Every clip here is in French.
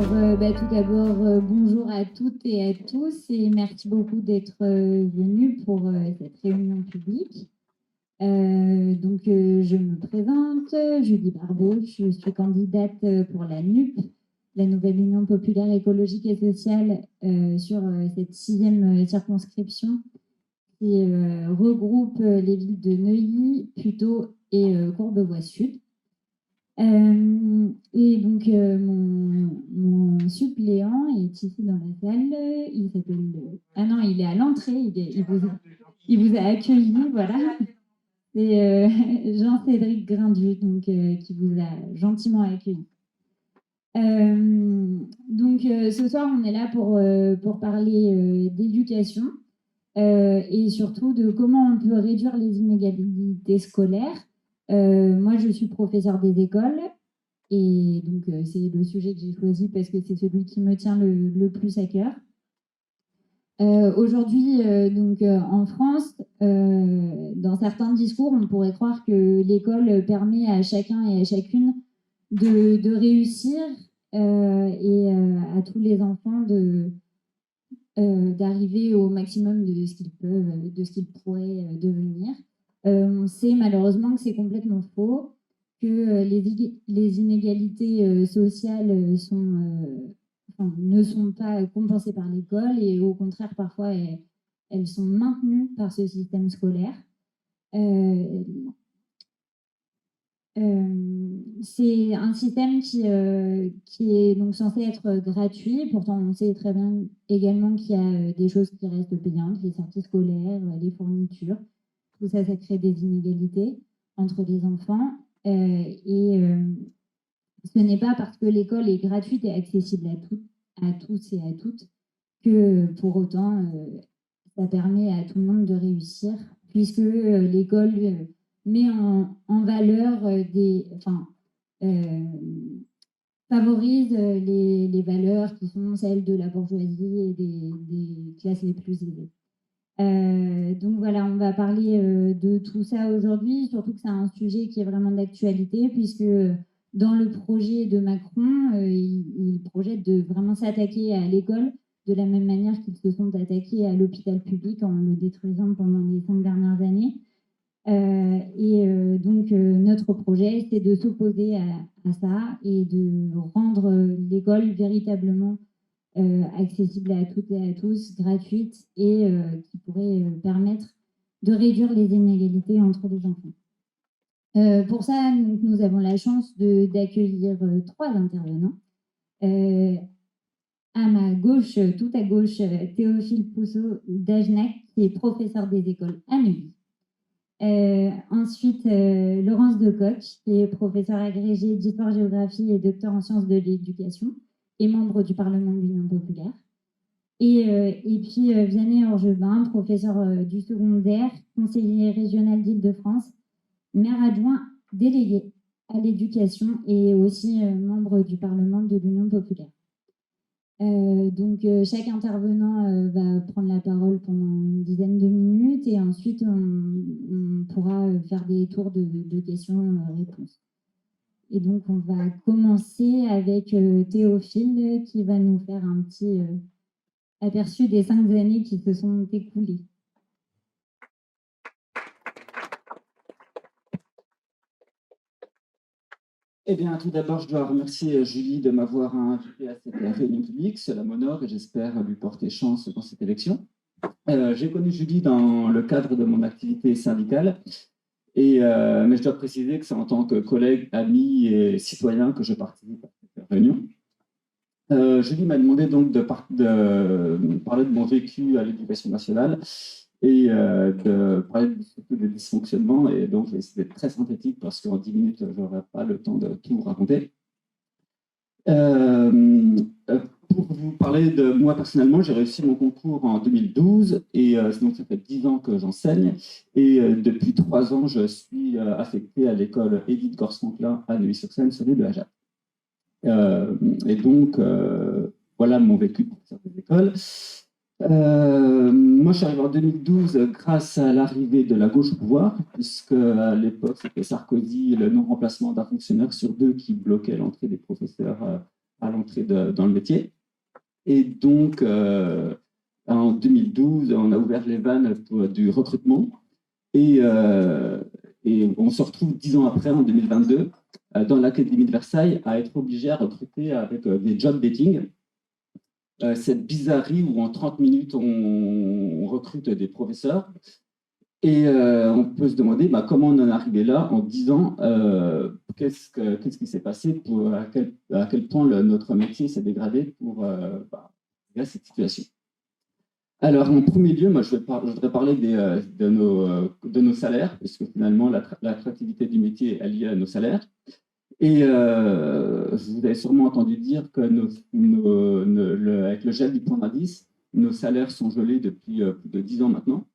Tout d'abord, bonjour à toutes et à tous et merci beaucoup d'être venus pour cette réunion publique. Je me présente, Julie Barbeau, je suis candidate pour la NUP, la Nouvelle Union Populaire Écologique et Sociale, sur cette 6e circonscription qui regroupe les villes de Neuilly, Puteaux et Courbevoie-Sud. Mon suppléant est ici dans la salle. Il s'appelle. Ah non, il est à l'entrée. Il vous a accueilli, voilà. C'est Jean-Cédric Grindu, qui vous a gentiment accueilli. Ce soir, on est là pour parler d'éducation et surtout de comment on peut réduire les inégalités scolaires. Moi, je suis professeure des écoles et donc c'est le sujet que j'ai choisi parce que c'est celui qui me tient le plus à cœur. Aujourd'hui, en France, dans certains discours, on pourrait croire que l'école permet à chacun et à chacune de réussir et à tous les enfants d'arriver au maximum de ce qu'ils peuvent, de ce qu'ils pourraient devenir. On sait malheureusement que c'est complètement faux, que les inégalités sociales ne sont pas compensées par l'école et au contraire, parfois, elles sont maintenues par ce système scolaire. C'est un système qui est donc censé être gratuit. Pourtant, on sait très bien également qu'il y a des choses qui restent payantes, les sorties scolaires, les fournitures. Tout ça, ça crée des inégalités entre les enfants. Ce n'est pas parce que l'école est gratuite et accessible à tous et à toutes que pour autant, ça permet à tout le monde de réussir, puisque l'école met en valeur favorise les valeurs qui sont celles de la bourgeoisie et des classes les plus aisées. On va parler de tout ça aujourd'hui, surtout que c'est un sujet qui est vraiment d'actualité, puisque dans le projet de Macron, il projette de vraiment s'attaquer à l'école de la même manière qu'ils se sont attaqués à l'hôpital public en le détruisant pendant les 5 dernières années. Notre projet, c'est de s'opposer à ça et de rendre l'école véritablement accessible à toutes et à tous, gratuite et qui pourrait permettre de réduire les inégalités entre les enfants. Pour ça, nous avons la chance d'accueillir 3 intervenants. À ma gauche, tout à gauche, Théophile Pousseau d'Agenac, qui est professeur des écoles à Neuilly. Ensuite, Laurence Decoq, qui est professeure agrégée d'histoire-géographie et docteur en sciences de l'éducation et membre du Parlement de l'Union populaire. Et puis Vianney Orgebin, professeur du secondaire, conseiller régional d'Île-de-France, maire adjoint délégué à l'éducation et aussi membre du Parlement de l'Union populaire. Chaque intervenant va prendre la parole pendant une dizaine de minutes et ensuite on pourra faire des tours de questions-réponses. Et donc on va commencer avec Théophile qui va nous faire un petit aperçu des 5 années qui se sont écoulées. Eh bien, tout d'abord, je dois remercier Julie de m'avoir invité à cette réunion publique. Cela m'honore et j'espère lui porter chance dans cette élection. J'ai connu Julie dans le cadre de mon activité syndicale, mais je dois préciser que c'est en tant que collègue, ami et citoyen que je participe à cette réunion. Julie m'a demandé donc de parler de mon vécu à l'éducation nationale et de parler surtout des dysfonctionnements. Et donc, je vais essayer d'être très synthétique parce qu'en 10 minutes, je n'aurai pas le temps de tout vous raconter. Pour vous parler de moi personnellement, j'ai réussi mon concours en 2012 et donc ça fait 10 ans que j'enseigne. Et depuis 3 ans, je suis affecté à l'école Édith Gorce-Conklin à Neuilly-sur-Seine, sur l'île de la Jatte. Voilà mon vécu pour certaines écoles. Moi, je suis arrivé en 2012 grâce à l'arrivée de la gauche au pouvoir, puisque à l'époque, c'était Sarkozy, le non-remplacement d'un fonctionnaire sur 2 qui bloquait l'entrée des professeurs à l'entrée dans le métier. Et donc, en 2012, on a ouvert les vannes du recrutement. Et on se retrouve 10 ans après, en 2022, dans l'Académie de Versailles, à être obligé à recruter avec des job dating. Cette bizarrerie où en 30 minutes, on recrute des professeurs. Et on peut se demander comment on en est arrivé là en 10 ans. Qu'est-ce qui s'est passé, à quel point notre métier s'est dégradé pour cette situation. Alors, en premier lieu, moi, je voudrais parler de nos salaires, puisque finalement, l'attractivité du métier est liée à nos salaires. Et vous avez sûrement entendu dire que avec le gel du point d'indice, nos salaires sont gelés depuis plus de 10 ans maintenant,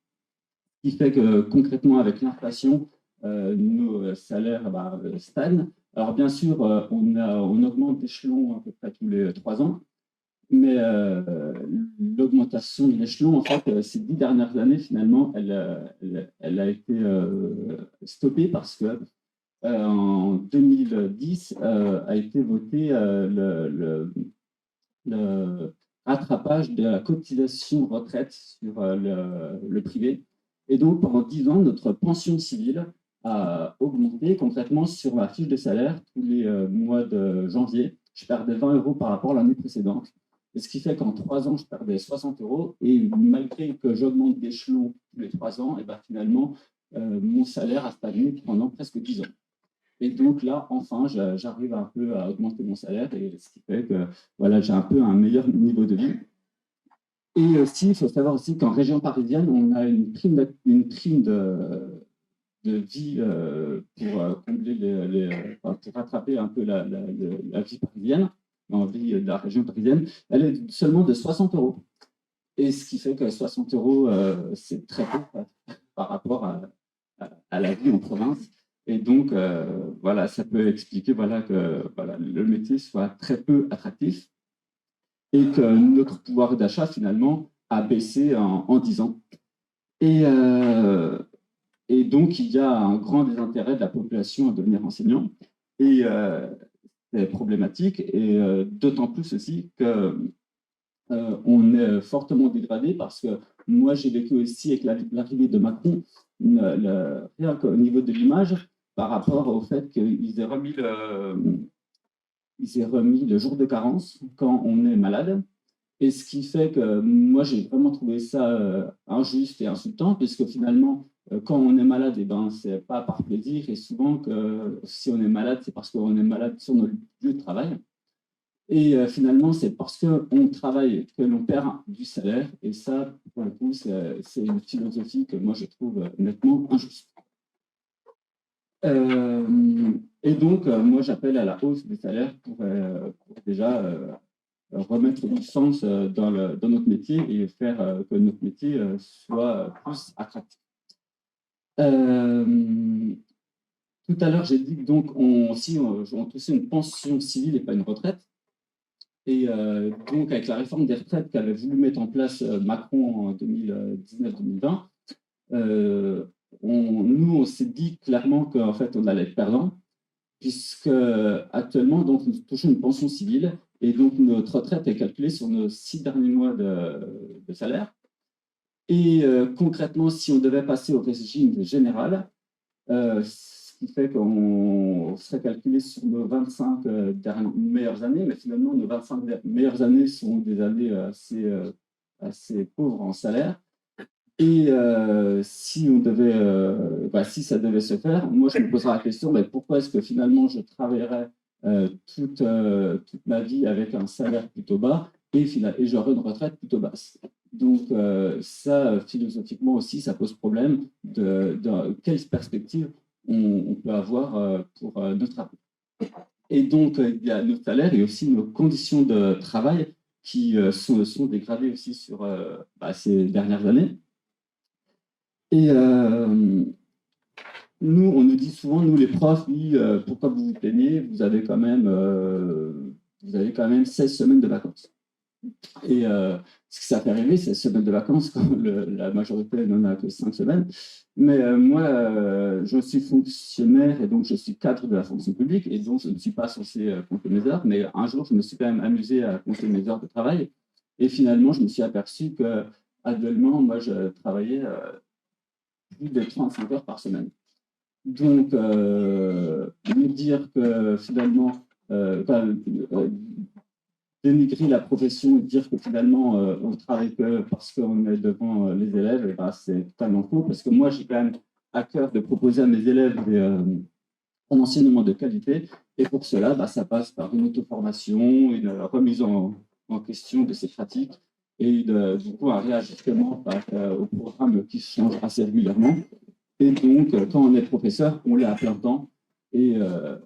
ce qui fait que concrètement, avec l'inflation, nos salaires stagnent. Alors, bien sûr, on augmente d'échelon à peu près tous les 3 ans, mais l'augmentation de l'échelon, en fait, ces 10 dernières années, finalement, elle a été stoppée parce que en 2010 a été voté le rattrapage de la cotisation retraite sur le privé. Et donc, pendant 10 ans, notre pension civile a augmenté concrètement sur ma fiche de salaire tous les mois de janvier. Je perdais 20 € par rapport à l'année précédente. Et ce qui fait qu'en 3 ans, je perdais 60 €. Et malgré que j'augmente d'échelon tous les 3 ans, et finalement, mon salaire a stagné pendant presque 10 ans. Et donc là, enfin, j'arrive un peu à augmenter mon salaire, et ce qui fait que j'ai un peu un meilleur niveau de vie. Et aussi, il faut savoir aussi qu'en région parisienne, on a une prime de vie pour combler pour rattraper un peu la vie parisienne, la vie de la région parisienne. Elle est seulement de 60 €. Et ce qui fait que 60 €, c'est très peu par rapport à la vie en province. Et donc, ça peut expliquer que le métier soit très peu attractif et que notre pouvoir d'achat, finalement, a baissé en 10 ans. Et donc, il y a un grand désintérêt de la population à devenir enseignant. Et c'est problématique, et d'autant plus aussi qu'on est fortement dégradé, parce que moi, j'ai vécu aussi avec l'arrivée de Macron, rien qu'au niveau de l'image, par rapport au fait qu'ils aient remis le jour de carence quand on est malade. Et ce qui fait que moi, j'ai vraiment trouvé ça injuste et insultant, puisque finalement, quand on est malade, c'est pas par plaisir. Et souvent, si on est malade, c'est parce qu'on est malade sur notre lieu de travail. Et finalement, c'est parce qu'on travaille que l'on perd du salaire. Et ça, pour le coup, c'est une philosophie que moi, je trouve nettement injuste. Et donc, moi, j'appelle à la hausse des salaires pour déjà remettre du sens dans notre métier et faire que notre métier soit plus attractif. Tout à l'heure, j'ai dit que donc on touchait une pension civile et pas une retraite. Et donc, avec la réforme des retraites qu'avait voulu mettre en place Macron en 2019-2020, on s'est dit clairement qu'en fait, on allait être perdant, puisque actuellement, donc, nous touchons une pension civile, et donc notre retraite est calculée sur nos 6 derniers mois de salaire. Et concrètement, si on devait passer au régime général, ce qui fait qu'on serait calculé sur nos 25 meilleures années, mais finalement, nos 25 meilleures années sont des années assez pauvres en salaire. Et si ça devait se faire, moi, je me poserais la question, pourquoi est-ce que finalement, je travaillerais toute ma vie avec un salaire plutôt bas et j'aurais une retraite plutôt basse. Donc, ça, philosophiquement aussi, ça pose problème de quelle perspective on peut avoir pour notre avenir. Et donc, il y a nos salaires et aussi nos conditions de travail qui sont dégradées aussi sur ces dernières années. Et nous, on nous dit souvent, nous les profs, oui, pourquoi vous vous plaignez, vous avez quand même 16 semaines de vacances. Et ce que ça fait rêver, c'est la semaine de vacances, quand la majorité n'en a que 5 semaines. Mais moi, je suis fonctionnaire et donc je suis cadre de la fonction publique et donc je ne suis pas censé compter mes heures. Mais un jour, je me suis quand même amusé à compter mes heures de travail. Et finalement, je me suis aperçu que actuellement, moi, je travaillais plus de 35 heures par semaine. Donc, me dire que finalement, dénigrer la profession et dire que finalement on travaille que parce qu'on est devant les élèves, et ben, c'est totalement faux parce que moi j'ai quand même à cœur de proposer à mes élèves un enseignement de qualité et pour cela bah, ça passe par une auto-formation, une remise en question de ces pratiques et du coup un réajustement au programme qui change assez régulièrement. Et donc quand on est professeur, on l'est à plein temps et, euh,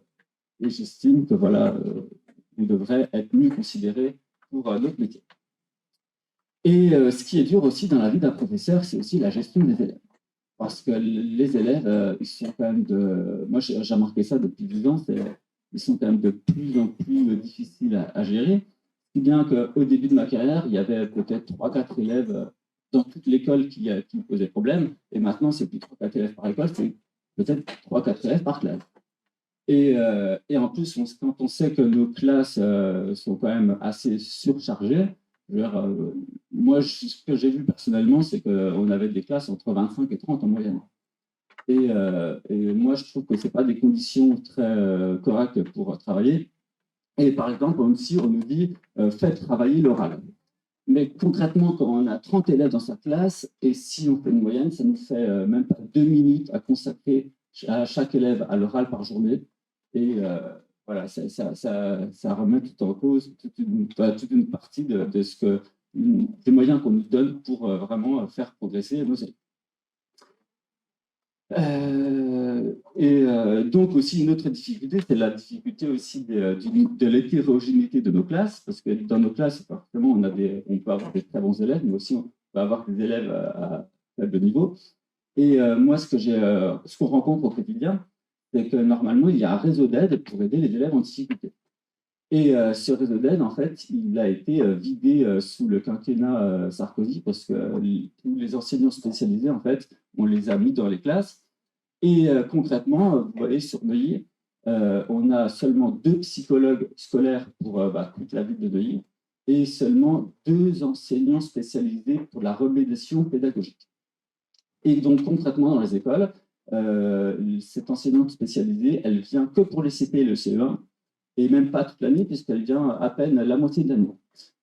et j'estime que voilà, on devrait être mieux considéré pour notre métier. Et ce qui est dur aussi dans la vie d'un professeur, c'est aussi la gestion des élèves. Parce que les élèves, ils sont quand même de. Moi, j'ai remarqué ça depuis 10 ans, ils sont quand même de plus en plus difficiles à gérer. Si bien qu'au début de ma carrière, il y avait peut-être 3-4 élèves dans toute l'école qui me posaient problème. Et maintenant, c'est plus 3-4 élèves par école, c'est peut-être 3-4 élèves par classe. Et en plus, quand on sait que nos classes sont quand même assez surchargées, moi, ce que j'ai vu personnellement, c'est qu'on avait des classes entre 25 et 30 en moyenne. Et moi, je trouve que ce pas des conditions très correctes pour travailler. Et par exemple, aussi, on nous dit faites travailler l'oral. Mais concrètement, quand on a 30 élèves dans sa classe, et si on fait une moyenne, ça nous fait même pas 2 minutes à consacrer à chaque élève à l'oral par journée. Et voilà, ça remet tout en cause toute une partie de ce que, des moyens qu'on nous donne pour vraiment faire progresser nos élèves. Donc aussi une autre difficulté, c'est la difficulté aussi de l'hétérogénéité de nos classes, parce que dans nos classes, forcément, on peut avoir des très bons élèves, mais aussi on peut avoir des élèves à faible niveau. Et moi, ce qu'on rencontre au quotidien, c'est que normalement, il y a un réseau d'aide pour aider les élèves en difficulté. Et ce réseau d'aide, en fait, il a été vidé sous le quinquennat Sarkozy, parce que tous les enseignants spécialisés, en fait, on les a mis dans les classes. Et concrètement, vous voyez, sur Neuilly, on a seulement 2 psychologues scolaires pour toute la ville de Neuilly et seulement 2 enseignants spécialisés pour la remédiation pédagogique. Et donc, concrètement, dans les écoles, cette enseignante spécialisée, elle vient que pour les CP et le CE1, et même pas toute l'année, puisqu'elle vient à peine la moitié de l'année.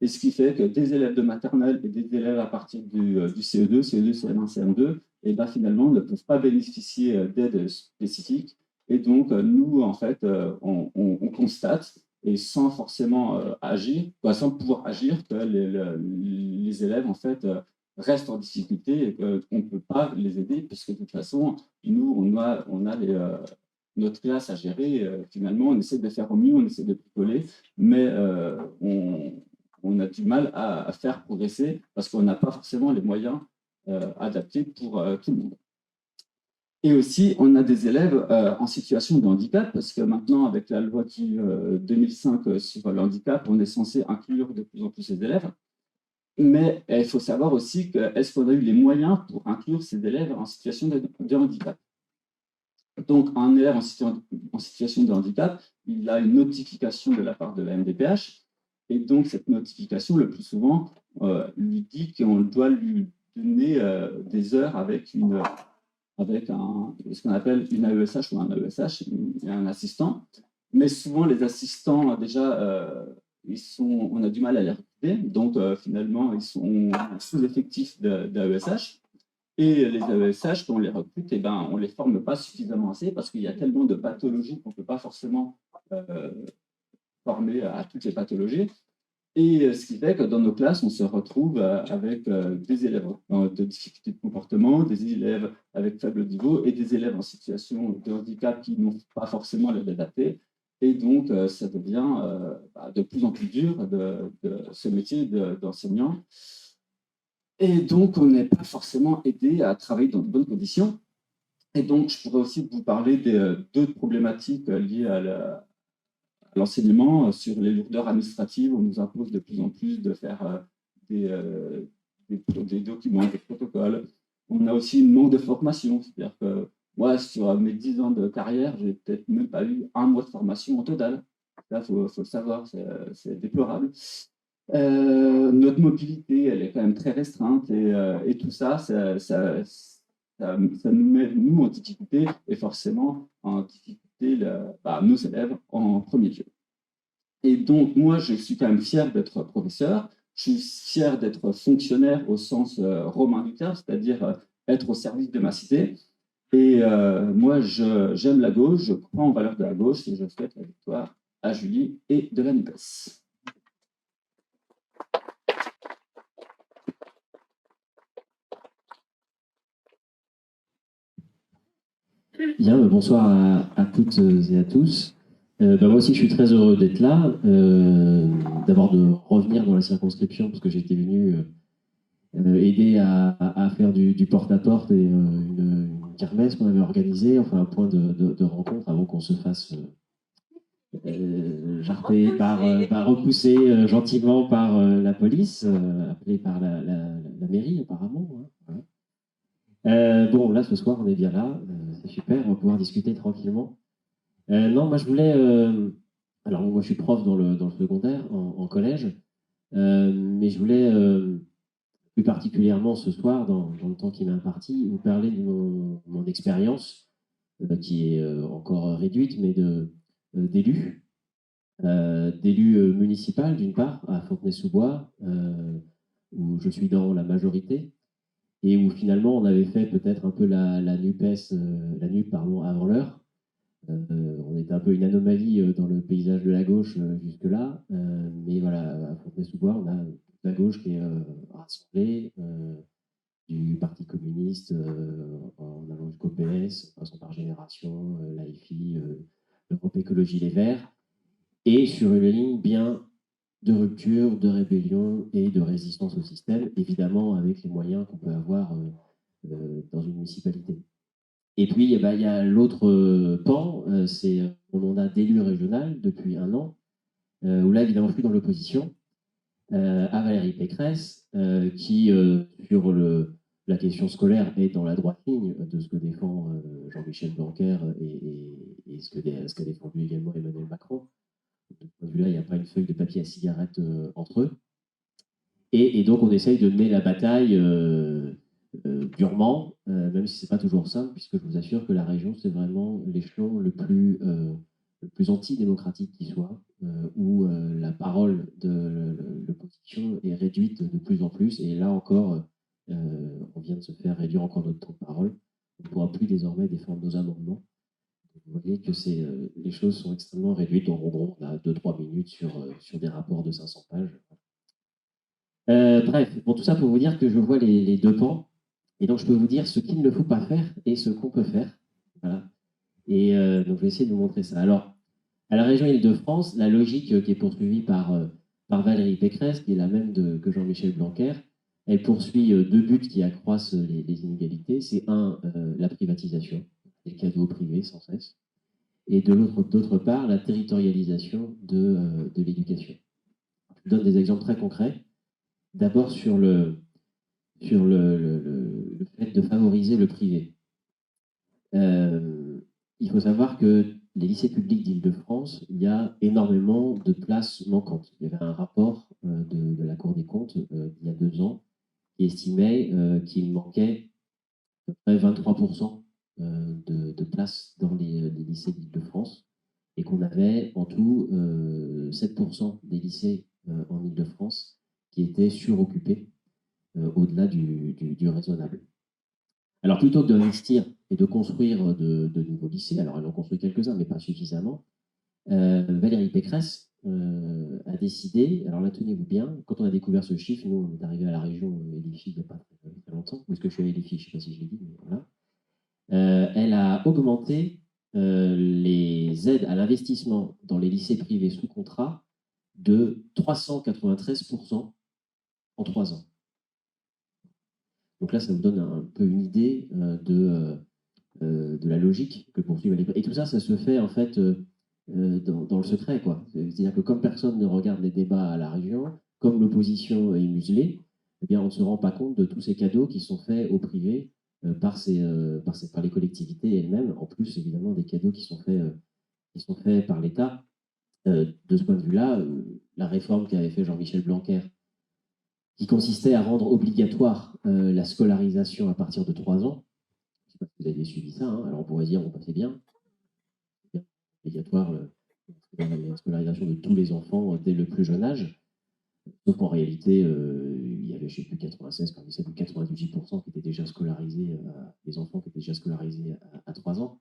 Et ce qui fait que des élèves de maternelle et des élèves à partir du CE2, CE2, CM1, CM2, et ben finalement ne peuvent pas bénéficier d'aide spécifique. Et donc, nous, en fait, on constate, et sans forcément agir, sans pouvoir agir, que les élèves, en fait, restent en difficulté et qu'on ne peut pas les aider, puisque de toute façon, nous, on a notre classe à gérer. Finalement, on essaie de faire au mieux, on essaie de bricoler, mais on a du mal à faire progresser parce qu'on n'a pas forcément les moyens adaptés pour tout le monde. Et aussi, on a des élèves en situation de handicap, parce que maintenant, avec la loi 2005 sur le handicap, on est censé inclure de plus en plus ces élèves. Mais il faut savoir aussi est-ce qu'on a eu les moyens pour inclure ces élèves en situation de handicap. Donc, un élève en situation de handicap, il a une notification de la part de la MDPH. Et donc, cette notification, le plus souvent, lui dit qu'on doit lui donner des heures avec ce qu'on appelle une AESH ou un AESH, un assistant. Mais souvent, les assistants, déjà, on a du mal à les recruter. Donc, finalement, ils sont sous-effectifs d'AESH. Et les AESH, quand on les recrute, eh ben, on ne les forme pas suffisamment assez parce qu'il y a tellement de pathologies qu'on ne peut pas forcément former à toutes les pathologies. Et ce qui fait que dans nos classes, on se retrouve avec des élèves de difficultés de comportement, des élèves avec faible niveau et des élèves en situation de handicap qui n'ont pas forcément l'aide adaptée. Et donc, ça devient de plus en plus dur de ce métier d'enseignant. Et donc, on n'est pas forcément aidé à travailler dans de bonnes conditions. Et donc, je pourrais aussi vous parler d'autres problématiques liées l'enseignement sur les lourdeurs administratives. On nous impose de plus en plus de faire des documents, des protocoles. On a aussi une manque de formation, c'est-à-dire que moi, sur mes 10 ans de carrière, j'ai peut-être même pas eu un mois de formation en total. Là, faut le savoir, c'est déplorable. Notre mobilité, elle est quand même très restreinte et tout ça, ça nous met, nous, en difficulté et forcément en difficulté nos élèves en premier lieu. Et donc, moi, je suis quand même fier d'être professeur. Je suis fier d'être fonctionnaire au sens romain du terme, c'est-à-dire être au service de ma cité. Et moi, j'aime la gauche, je crois en valeur de la gauche et je souhaite la victoire à Julie et de la NUPES. Bien, bonsoir à toutes et à tous. Moi aussi, je suis très heureux d'être là. D'abord de revenir dans la circonscription, parce que j'étais venu aider à faire du porte-à-porte et une kermesse qu'on avait organisée, enfin un point de rencontre avant qu'on se fasse jarter repousser gentiment par la police, appelée par la mairie apparemment. Hein, voilà. Bon, là, ce soir, on est bien là. C'est super, on va pouvoir discuter tranquillement. Non, moi, je voulais... alors, moi, je suis prof dans le secondaire, en collège. Mais je voulais, plus particulièrement ce soir, dans le temps qui m'est imparti, vous parler de mon expérience, qui est encore réduite, mais d'élu. D'élu municipal, d'une part, à Fontenay-sous-Bois, où je suis dans la majorité et où finalement on avait fait peut-être un peu la NUPES, la NUP pardon, avant l'heure. On était un peu une anomalie dans le paysage de la gauche jusque-là, mais voilà, à Fontenay-sous-Bois, on a la gauche qui est rassemblée, du Parti communiste en allant jusqu'au PS, en passant par Génération, l'AFI, l'Europe Écologie Les Verts, et sur une ligne bien de rupture, de rébellion et de résistance au système, évidemment avec les moyens qu'on peut avoir dans une municipalité. Et puis, il y a l'autre pan, c'est mon mandat d'élu régional depuis 1 an, où là, évidemment, je suis dans l'opposition à Valérie Pécresse, qui, sur la question scolaire, est dans la droite ligne de ce que défend Jean-Michel Blanquer et ce qu'a défendu également Emmanuel Macron. De ce point de vue-là, il n'y a pas une feuille de papier à cigarette entre eux. Et donc, on essaye de mener la bataille durement, même si ce n'est pas toujours simple, puisque je vous assure que la région, c'est vraiment l'échelon le plus antidémocratique qui soit, où la parole de l'opposition est réduite de plus en plus. Et là encore, on vient de se faire réduire encore notre temps de parole. On ne pourra plus désormais défendre nos amendements. Vous voyez que les choses sont extrêmement réduites. En gros, on a 2-3 minutes sur des rapports de 500 pages. Bref, bon, tout ça pour vous dire que je vois les deux pans. Et donc, je peux vous dire ce qu'il ne faut pas faire et ce qu'on peut faire. Voilà. Et donc, je vais essayer de vous montrer ça. Alors, à la région Île-de-France, la logique qui est poursuivie par Valérie Pécresse, qui est la même que Jean-Michel Blanquer, elle poursuit 2 buts qui accroissent les inégalités. C'est la privatisation, les cadeaux privés sans cesse. Et d'autre part, la territorialisation de l'éducation. Je vous donne des exemples très concrets. D'abord sur le fait de favoriser le privé. Il faut savoir que les lycées publics d'Île-de-France, il y a énormément de places manquantes. Il y avait un rapport de la Cour des comptes il y a 2 ans qui estimait qu'il manquait à peu près 23% de places dans les lycées d'Île-de-France et qu'on avait en tout 7% des lycées en Île-de-France qui étaient suroccupés au-delà du raisonnable. Alors, plutôt que d'investir et de construire de nouveaux lycées, alors elle en construit quelques-uns, mais pas suffisamment, Valérie Pécresse a décidé, alors là, tenez-vous bien, quand on a découvert ce chiffre, nous, on est arrivé à la région Elifi il n'y a pas très longtemps, parce que je suis à Elifi, je ne sais pas si je l'ai dit, mais voilà. Elle a augmenté les aides à l'investissement dans les lycées privés sous contrat de 393% en 3 ans. Donc là, ça vous donne un peu une idée de la logique que poursuivent les... Et tout ça, ça se fait en fait dans le secret, quoi. C'est-à-dire que comme personne ne regarde les débats à la région, comme l'opposition est muselée, eh bien, on ne se rend pas compte de tous ces cadeaux qui sont faits au privé par les collectivités elles-mêmes, en plus évidemment des cadeaux qui sont faits par l'État. De ce point de vue-là, la réforme qu'avait fait Jean-Michel Blanquer, qui consistait à rendre obligatoire la scolarisation à partir de 3 ans, je ne sais pas si vous avez suivi ça, hein, alors on pourrait dire, bon, c'est bien, obligatoire la scolarisation de tous les enfants dès le plus jeune âge, sauf qu'en réalité, il y avait, je ne sais plus, 96, 97 ou 98% qui étaient déjà scolarisés, des enfants qui étaient déjà scolarisés à 3 ans.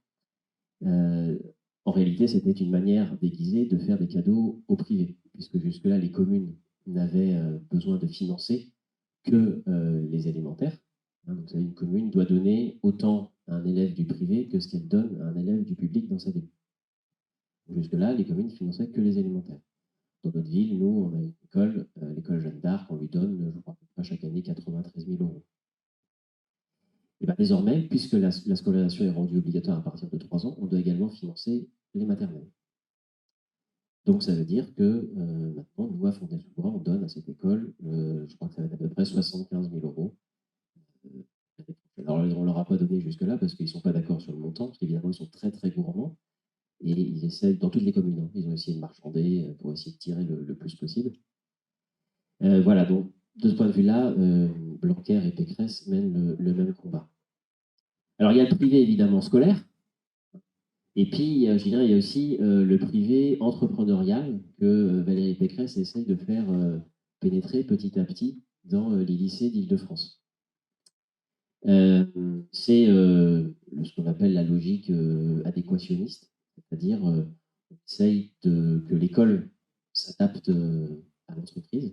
En réalité, c'était une manière déguisée de faire des cadeaux au privé, puisque jusque-là, les communes n'avaient besoin de financer que les élémentaires. Hein, donc, une commune doit donner autant à un élève du privé que ce qu'elle donne à un élève du public dans sa ville. Jusque-là, les communes finançaient que les élémentaires. Dans notre ville, nous, on a une école, l'école Jeanne d'Arc, on lui donne, je crois, chaque année 93 000 euros. Et bien, désormais, puisque la scolarisation est rendue obligatoire à partir de 3 ans, on doit également financer les maternelles. Donc, ça veut dire que maintenant, nous, à Fontenay-sous-Bois, on donne à cette école, je crois que ça va être à peu près 75 000 euros. Alors, on ne leur a pas donné jusque-là parce qu'ils ne sont pas d'accord sur le montant, parce qu'évidemment, ils sont très, très gourmands. Et ils essaient, dans toutes les communes, hein, ils ont essayé de marchander pour essayer de tirer le plus possible. Voilà, donc, de ce point de vue-là, Blanquer et Pécresse mènent le même combat. Alors, il y a le privé, évidemment, scolaire. Et puis, je dirais, il y a aussi le privé entrepreneurial que Valérie Pécresse essaye de faire pénétrer petit à petit dans les lycées d'Île-de-France. C'est ce qu'on appelle la logique adéquationniste, c'est-à-dire on essaye que l'école s'adapte à l'entreprise.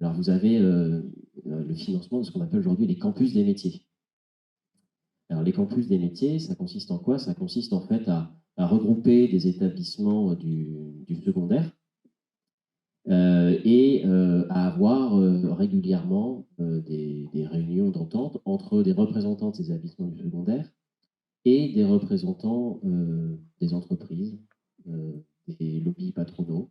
Alors, vous avez le financement de ce qu'on appelle aujourd'hui les campus des métiers. Alors, les campus des métiers, ça consiste en quoi? Ça consiste en fait à regrouper des établissements du secondaire et à avoir régulièrement des réunions d'entente entre des représentants de ces établissements du secondaire et des représentants des entreprises, des lobbies patronaux.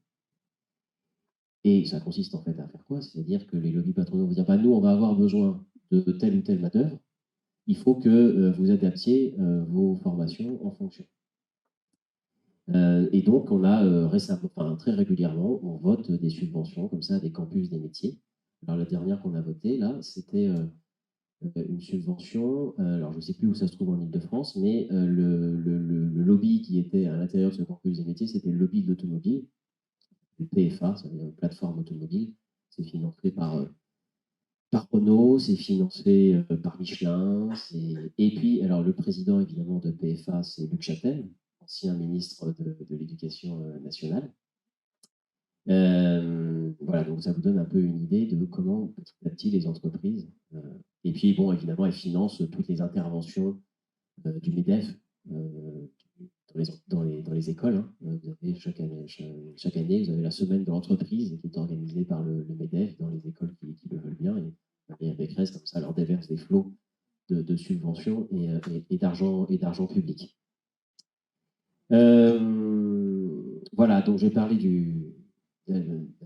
Et ça consiste en fait à faire quoi? C'est-à-dire que les lobbies patronaux vont dire bah, nous, on va avoir besoin de telle ou telle main-d'œuvre. Il faut que vous adaptiez vos formations en fonction. Et donc, on a récemment, enfin, très régulièrement, on vote des subventions comme ça à des campus des métiers. Alors, la dernière qu'on a votée, là, c'était une subvention. Alors, je ne sais plus où ça se trouve en Ile-de-France, mais le lobby qui était à l'intérieur de ce campus des métiers, c'était le lobby de l'automobile, le PFA, ça veut dire une plateforme automobile. C'est financé par Renault, c'est financé par Michelin. Et puis, alors, le président, évidemment, de PFA, c'est Luc Châtel, ancien ministre de l'Éducation nationale. Voilà, donc ça vous donne un peu une idée de comment petit à petit les entreprises, et puis bon, évidemment, elles financent toutes les interventions du MEDEF dans les écoles. Hein. Vous avez chaque année, vous avez la semaine de l'entreprise qui est organisée par le MEDEF dans les écoles qui le veulent bien. Et Pécresse, comme ça, leur déverse des flots de subventions et d'argent public. Voilà, donc j'ai parlé de la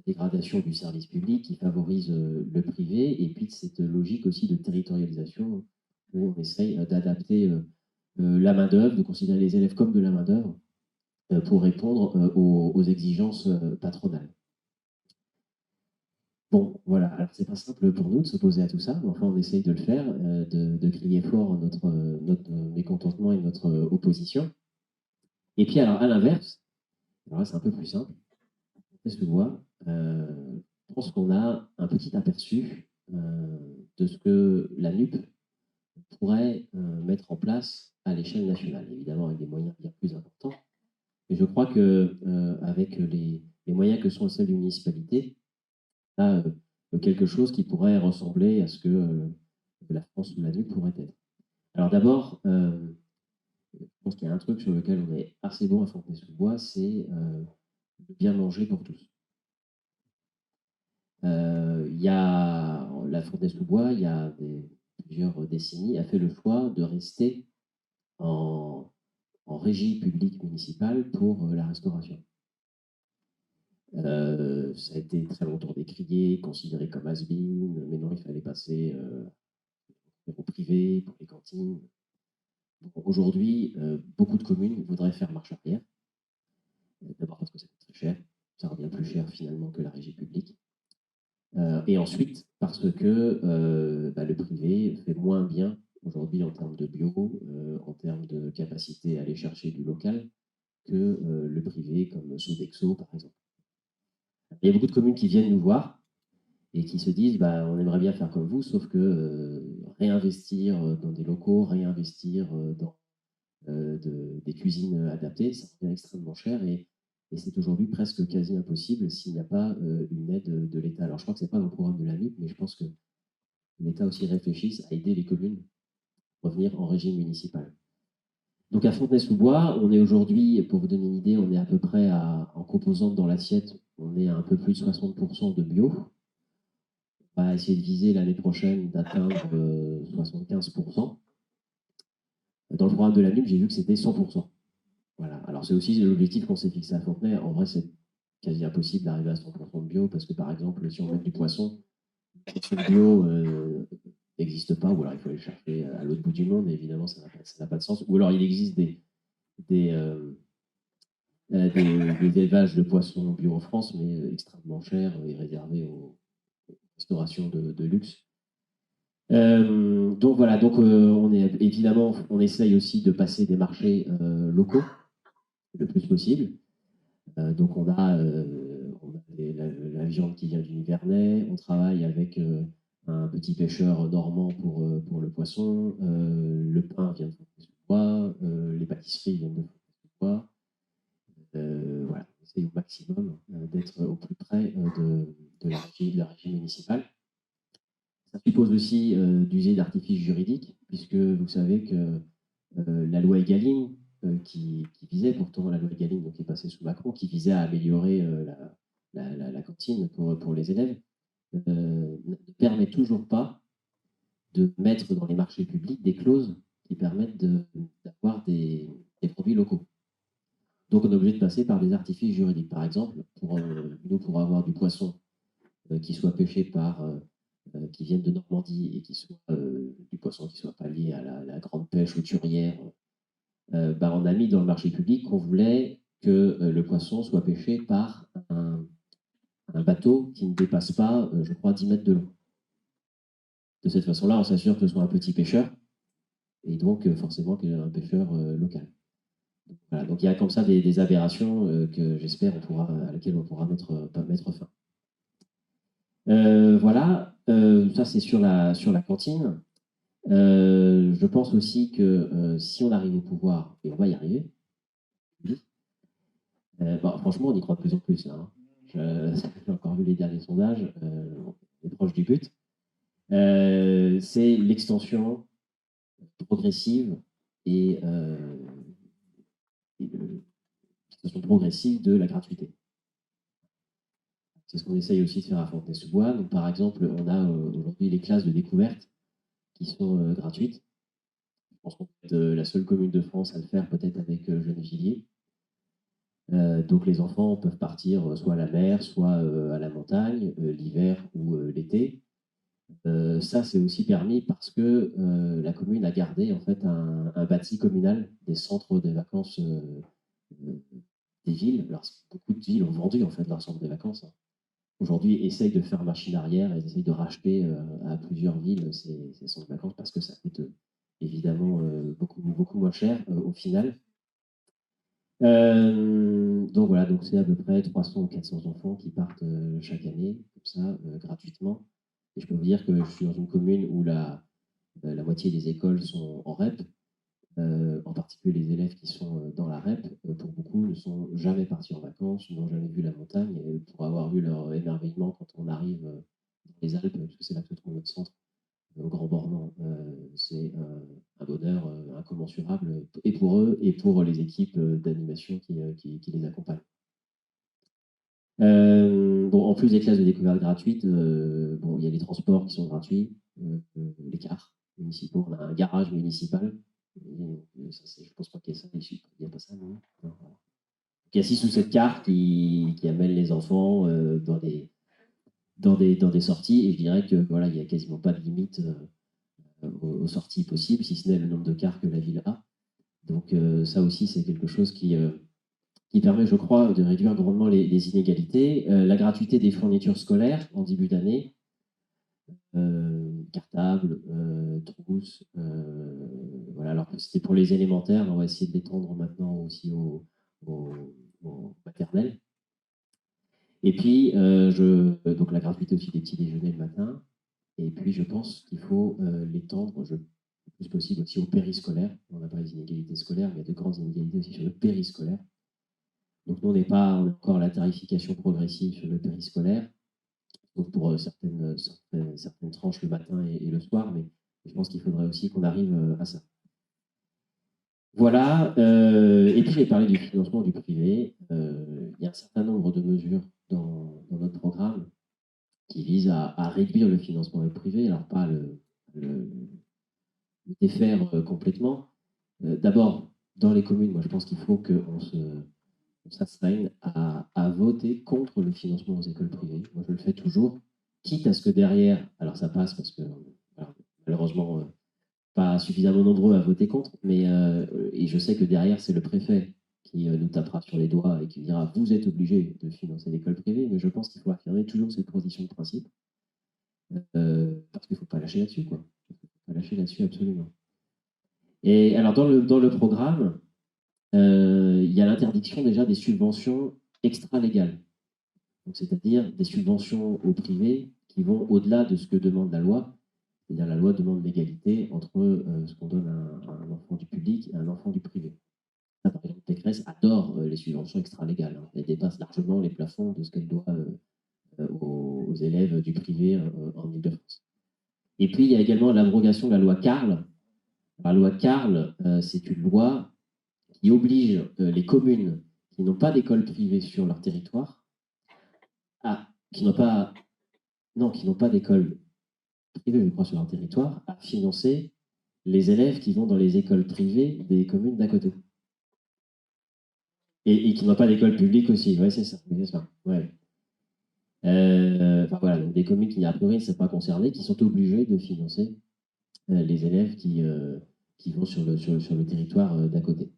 dégradation du service public qui favorise le privé et puis de cette logique aussi de territorialisation où on essaye d'adapter la main-d'œuvre, de considérer les élèves comme de la main-d'œuvre pour répondre aux exigences patronales. Bon, voilà, alors c'est pas simple pour nous de s'opposer à tout ça, mais enfin on essaye de le faire, de crier fort notre mécontentement et notre opposition. Et puis alors à l'inverse, alors là c'est un peu plus simple, qu'est-ce que je vois je pense qu'on a un petit aperçu de ce que la NUP pourrait mettre en place à l'échelle nationale, évidemment avec des moyens bien plus importants. Et je crois qu'avec les moyens que sont celles des municipalités, on a quelque chose qui pourrait ressembler à ce que la France sous la NUP pourrait être. Alors d'abord, je pense qu'il y a un truc sur lequel on est assez bon à Fontenay-sous-Bois, c'est de bien manger pour tous. Il y a la Fontenay-sous-Bois, il y a plusieurs décennies, a fait le choix de rester en en régie publique municipale pour la restauration. Ça a été très longtemps décrié, considéré comme has-been, mais non, il fallait passer au privé pour les cantines. Aujourd'hui, beaucoup de communes voudraient faire marche arrière. D'abord parce que ça coûte très cher, ça revient plus cher finalement que la régie publique. Et ensuite parce que le privé fait moins bien aujourd'hui en termes de bio, en termes de capacité à aller chercher du local, que le privé comme Sodexo par exemple. Il y a beaucoup de communes qui viennent nous voir et qui se disent on aimerait bien faire comme vous, sauf que réinvestir dans des locaux, réinvestir dans des cuisines adaptées, ça devient extrêmement cher et c'est aujourd'hui presque quasi impossible s'il n'y a pas une aide de l'État. Alors je crois que ce n'est pas dans le programme de la NUP, mais je pense que l'État aussi réfléchisse à aider les communes à revenir en régime municipal. Donc à Fontenay-sous-Bois, on est aujourd'hui, pour vous donner une idée, on est à peu près en composante dans l'assiette, on est à un peu plus de 60% de bio. On va essayer de viser l'année prochaine d'atteindre 75%. Dans le programme de la NUP, j'ai vu que c'était 100%. Voilà. Alors c'est aussi l'objectif qu'on s'est fixé à Fontenay. En vrai, c'est quasi impossible d'arriver à 100% de bio parce que par exemple, si on met du poisson, le bio n'existe pas, ou alors il faut aller le chercher à l'autre bout du monde, et évidemment ça n'a pas de sens. Ou alors il existe des élevages de poissons bio en France, mais extrêmement chers et réservés aux restaurations de luxe. Donc voilà, donc on essaye aussi de passer des marchés locaux le plus possible. Donc on a la viande qui vient du Nivernais, on travaille avec un petit pêcheur normand pour le poisson, le pain vient de Fontenay-sous-Bois, les pâtisseries viennent de Fontenay-sous-Bois. Voilà, on essaye au maximum d'être au plus près de la régie municipale. Ça suppose aussi d'user d'artifices juridiques, puisque vous savez que la loi Egalim, qui visait pourtant la loi Egalim, donc qui est passée sous Macron, qui visait à améliorer la cantine pour les élèves, ne permet toujours pas de mettre dans les marchés publics des clauses qui permettent d'avoir des produits locaux. Donc on est obligé de passer par des artifices juridiques. Par exemple, pour avoir du poisson qui soit pêché qui viennent de Normandie et qui soit du poisson qui ne soit pas lié à la grande pêche hauturière, on a mis dans le marché public qu'on voulait que le poisson soit pêché par un bateau qui ne dépasse pas, je crois, 10 mètres de long. De cette façon-là, on s'assure que ce soit un petit pêcheur et donc forcément qu'il y ait un pêcheur local. Voilà, donc il y a comme ça des aberrations que j'espère à laquelle on pourra mettre fin. Voilà, ça c'est sur la cantine. Je pense aussi que si on arrive au pouvoir, et on va y arriver, franchement, on y croit de plus en plus. Là, hein. J'ai encore vu les derniers sondages, on est proche du but. C'est l'extension progressive et l'extension progressive de la gratuité. C'est ce qu'on essaye aussi de faire à Fontenay-sous-Bois. Donc, par exemple, on a aujourd'hui les classes de découverte qui sont gratuites. Je pense qu'on peut être la seule commune de France à le faire, peut-être avec Gennevilliers. Donc les enfants peuvent partir soit à la mer, soit à la montagne, l'hiver ou l'été. Ça, c'est aussi permis parce que la commune a gardé en fait un bâti communal des centres de vacances des villes. Alors, beaucoup de villes ont vendu en fait leur centre de vacances. Hein. Aujourd'hui, essayent de faire machine arrière et essayent de racheter à plusieurs villes ces centres de vacances parce que ça coûte évidemment beaucoup moins cher au final. Donc voilà, donc c'est à peu près 300 ou 400 enfants qui partent chaque année, comme ça, gratuitement. Et je peux vous dire que je suis dans une commune où la moitié des écoles sont en REP, en particulier les élèves qui sont dans la REP, pour beaucoup ne sont jamais partis en vacances, n'ont jamais vu la montagne, et pour avoir vu leur émerveillement quand on arrive dans les Alpes, parce que c'est là que se trouve notre centre, au Grand Bornand, c'est un bonheur incommensurable, et pour eux, et pour les équipes d'animation qui les accompagnent. En plus des classes de découverte gratuites, il y a les transports qui sont gratuits, les cars municipaux, on a un garage municipal Je pense pas qu'il y ait ça, il n'y a pas ça, non, non. Il y a 6 ou 7 cartes qui amènent les enfants dans des sorties, et je dirais que voilà, il n'y a quasiment pas de limite aux sorties possibles, si ce n'est le nombre de cartes que la ville a. Donc ça aussi, c'est quelque chose qui permet, je crois, de réduire grandement les inégalités. La gratuité des fournitures scolaires en début d'année, cartables, trousses, voilà. Alors que c'était pour les élémentaires, on va essayer de l'étendre maintenant aussi aux maternelles. Et puis, donc la gratuité aussi des petits déjeuners le matin. Et puis, je pense qu'il faut l'étendre le plus possible aussi au périscolaire. On n'a pas les inégalités scolaires, mais il y a de grandes inégalités aussi sur le périscolaire. Donc, nous, on n'est pas encore à la tarification progressive sur le périscolaire, sauf pour certaines tranches le matin et le soir, mais je pense qu'il faudrait aussi qu'on arrive à ça. Voilà. Et puis, j'ai parlé du financement du privé. Il y a un certain nombre de mesures dans notre programme qui visent à réduire le financement privé, alors pas le défaire complètement. D'abord, dans les communes, moi je pense qu'il faut qu'on s'astreigne à voter contre le financement aux écoles privées. Moi je le fais toujours, quitte à ce que derrière, alors ça passe parce que malheureusement pas suffisamment nombreux à voter contre, mais et je sais que derrière c'est le préfet qui nous tapera sur les doigts et qui dira vous êtes obligé de financer l'école privée, mais je pense qu'il faut affirmer toujours cette position de principe. Parce qu'il ne faut pas lâcher là-dessus, quoi. Il ne faut pas lâcher là-dessus absolument. Et alors dans le programme, il y a l'interdiction déjà des subventions extra-légales. C'est-à-dire des subventions au privé qui vont au-delà de ce que demande la loi. C'est-à-dire la loi demande l'égalité entre ce qu'on donne à un enfant du public et à un enfant du privé. Là, par exemple, Pécresse adore les subventions extra-légales. Hein. Elle dépasse largement les plafonds de ce qu'elle doit aux élèves du privé en Ile-de-France. Et puis, il y a également l'abrogation de la loi Carle. La loi Carle, c'est une loi qui oblige les communes qui n'ont pas d'école privée sur leur territoire, qui n'ont pas d'école privée, je crois, sur leur territoire, à financer les élèves qui vont dans les écoles privées des communes d'à côté. Et qui n'ont pas d'école publique aussi. Oui, c'est ça. Ouais. Enfin, voilà, donc des communes qui, a priori, ne sont pas concernées, qui sont obligées de financer les élèves qui vont sur le territoire d'à côté.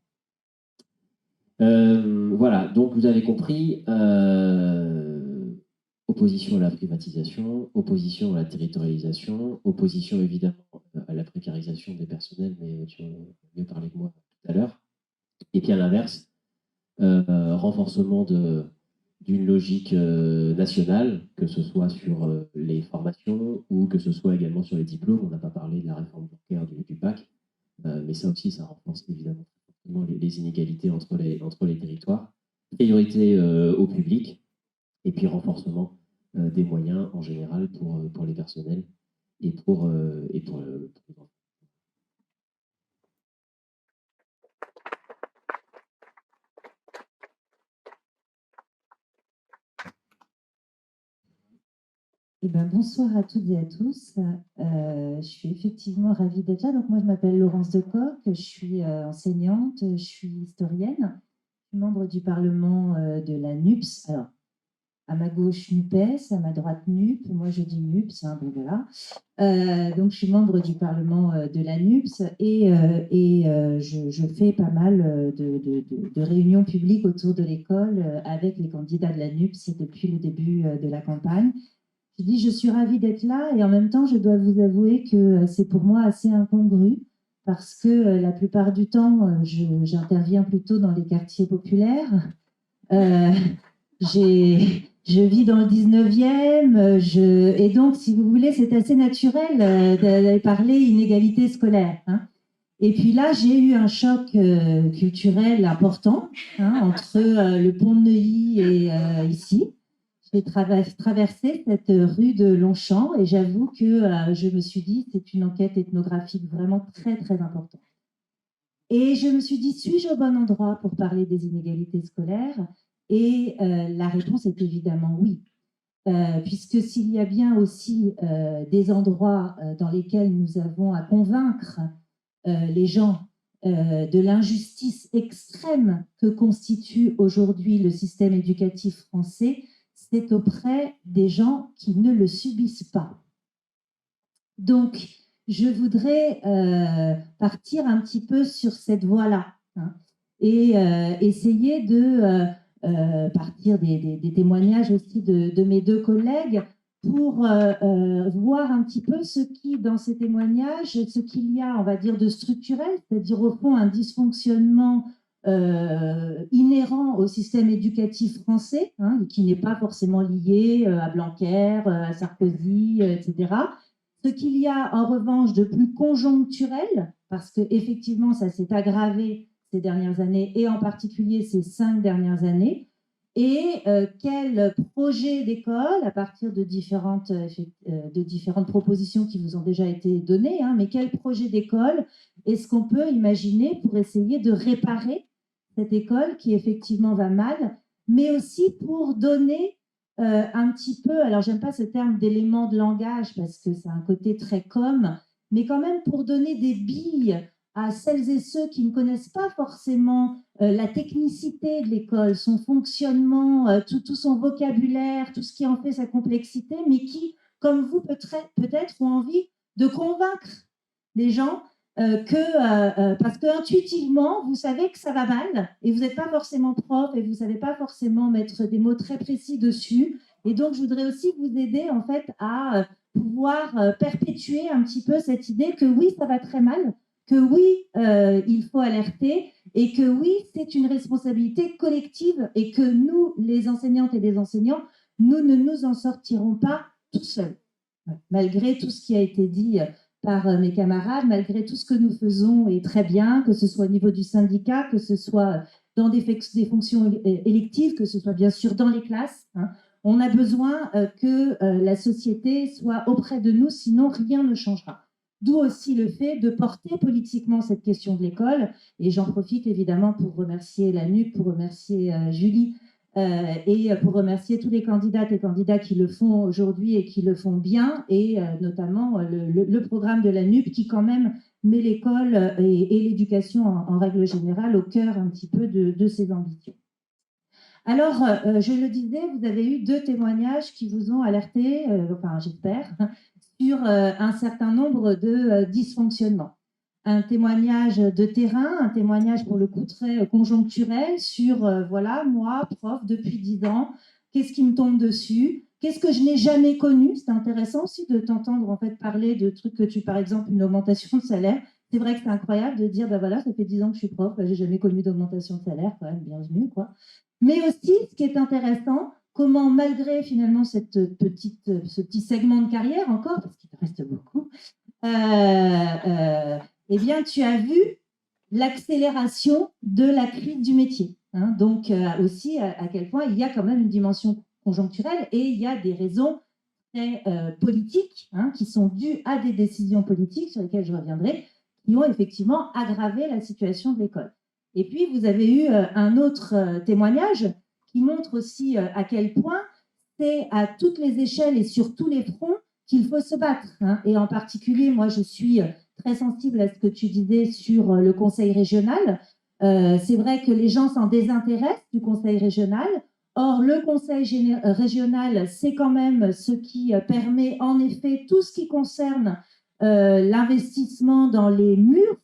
Voilà, donc vous avez compris, opposition à la privatisation, opposition à la territorialisation, opposition évidemment à la précarisation des personnels, mais tu en as mieux parlé que moi tout à l'heure. Et puis à l'inverse, renforcement d'une logique nationale, que ce soit sur les formations ou que ce soit également sur les diplômes. On n'a pas parlé de la réforme bancaire du PAC, mais ça aussi, ça renforce évidemment les inégalités entre les territoires. Priorité au public, et puis renforcement des moyens en général pour les personnels et pour les enfants. Eh ben, bonsoir à toutes et à tous. Je suis effectivement ravie d'être là. Donc, moi, je m'appelle Laurence Decoq, je suis enseignante, je suis historienne, je suis membre du Parlement de la NUPS. Alors, à ma gauche, NUPES, à ma droite, NUP. Moi, je dis NUPS, hein, bon, voilà. Donc, je suis membre du Parlement de la NUPS et je fais pas mal de réunions publiques autour de l'école avec les candidats de la NUPS depuis le début de la campagne. Je dis, je suis ravie d'être là et en même temps, je dois vous avouer que c'est pour moi assez incongru parce que la plupart du temps, j'interviens plutôt dans les quartiers populaires. Je vis dans le 19e et donc, si vous voulez, c'est assez naturel d'aller parler inégalité scolaire. Hein. Et puis là, j'ai eu un choc culturel important entre le pont de Neuilly et ici. J'ai traversé cette rue de Longchamp et j'avoue que je me suis dit, c'est une enquête ethnographique vraiment très, très importante. Et je me suis dit, suis-je au bon endroit pour parler des inégalités scolaires? Et la réponse est évidemment oui. Puisque s'il y a bien aussi des endroits dans lesquels nous avons à convaincre les gens de l'injustice extrême que constitue aujourd'hui le système éducatif français, c'est auprès des gens qui ne le subissent pas. Donc, je voudrais partir un petit peu sur cette voie-là, hein, et essayer de partir des témoignages aussi de mes deux collègues pour voir un petit peu ce qui, dans ces témoignages, ce qu'il y a, on va dire, de structurel, c'est-à-dire au fond un dysfonctionnement inhérent au système éducatif français, hein, qui n'est pas forcément lié à Blanquer, à Sarkozy, etc. Ce qu'il y a en revanche de plus conjoncturel, parce qu'effectivement ça s'est aggravé ces dernières années, et en particulier ces 5 dernières années, et quel projet d'école, à partir de différentes propositions qui vous ont déjà été données, hein, mais quel projet d'école est-ce qu'on peut imaginer pour essayer de réparer cette école qui effectivement va mal, mais aussi pour donner un petit peu, alors j'aime pas ce terme d'élément de langage parce que c'est un côté très mais quand même pour donner des billes à celles et ceux qui ne connaissent pas forcément la technicité de l'école, son fonctionnement, tout son vocabulaire, tout ce qui en fait sa complexité, mais qui, comme vous peut-être, ont envie de convaincre les gens parce qu'intuitivement, vous savez que ça va mal et vous n'êtes pas forcément prof et vous ne savez pas forcément mettre des mots très précis dessus. Et donc, je voudrais aussi vous aider en fait à pouvoir perpétuer un petit peu cette idée que oui, ça va très mal, que oui, il faut alerter et que oui, c'est une responsabilité collective et que nous, les enseignantes et les enseignants, nous ne nous en sortirons pas tout seuls, malgré tout ce qui a été dit par mes camarades, malgré tout ce que nous faisons et très bien, que ce soit au niveau du syndicat, que ce soit dans des fonctions électives, que ce soit bien sûr dans les classes, hein. On a besoin que la société soit auprès de nous, sinon rien ne changera. D'où aussi le fait de porter politiquement cette question de l'école. Et j'en profite évidemment pour remercier la NUP, pour remercier Julie et pour remercier tous les candidates et candidats qui le font aujourd'hui et qui le font bien, et notamment le programme de la NUP qui quand même met l'école et l'éducation en règle générale au cœur un petit peu de ses ambitions. Alors, je le disais, vous avez eu 2 témoignages qui vous ont alerté, enfin j'espère, sur un certain nombre de dysfonctionnements. Un témoignage de terrain, un témoignage pour le coup très conjoncturel sur, voilà, moi, prof, depuis 10 ans, qu'est-ce qui me tombe dessus? Qu'est-ce que je n'ai jamais connu? C'est intéressant aussi de t'entendre en fait parler de trucs que tu, par exemple, une augmentation de salaire. C'est vrai que c'est incroyable de dire, ben voilà, ça fait 10 ans que je suis prof, ben, j'ai jamais connu d'augmentation de salaire, quand même, bienvenue, quoi. Mais aussi, ce qui est intéressant, comment malgré finalement ce petit segment de carrière encore, parce qu'il te reste beaucoup, eh bien, tu as vu l'accélération de la crise du métier. Hein. Donc, aussi, à quel point il y a quand même une dimension conjoncturelle et il y a des raisons très politiques hein, qui sont dues à des décisions politiques sur lesquelles je reviendrai, qui ont effectivement aggravé la situation de l'école. Et puis, vous avez eu un autre témoignage qui montre aussi à quel point c'est à toutes les échelles et sur tous les fronts qu'il faut se battre. Hein. Et en particulier, moi, je suis très sensible à ce que tu disais sur le conseil régional. C'est vrai que les gens s'en désintéressent du conseil régional. Or, le conseil régional, c'est quand même ce qui permet en effet tout ce qui concerne l'investissement dans les murs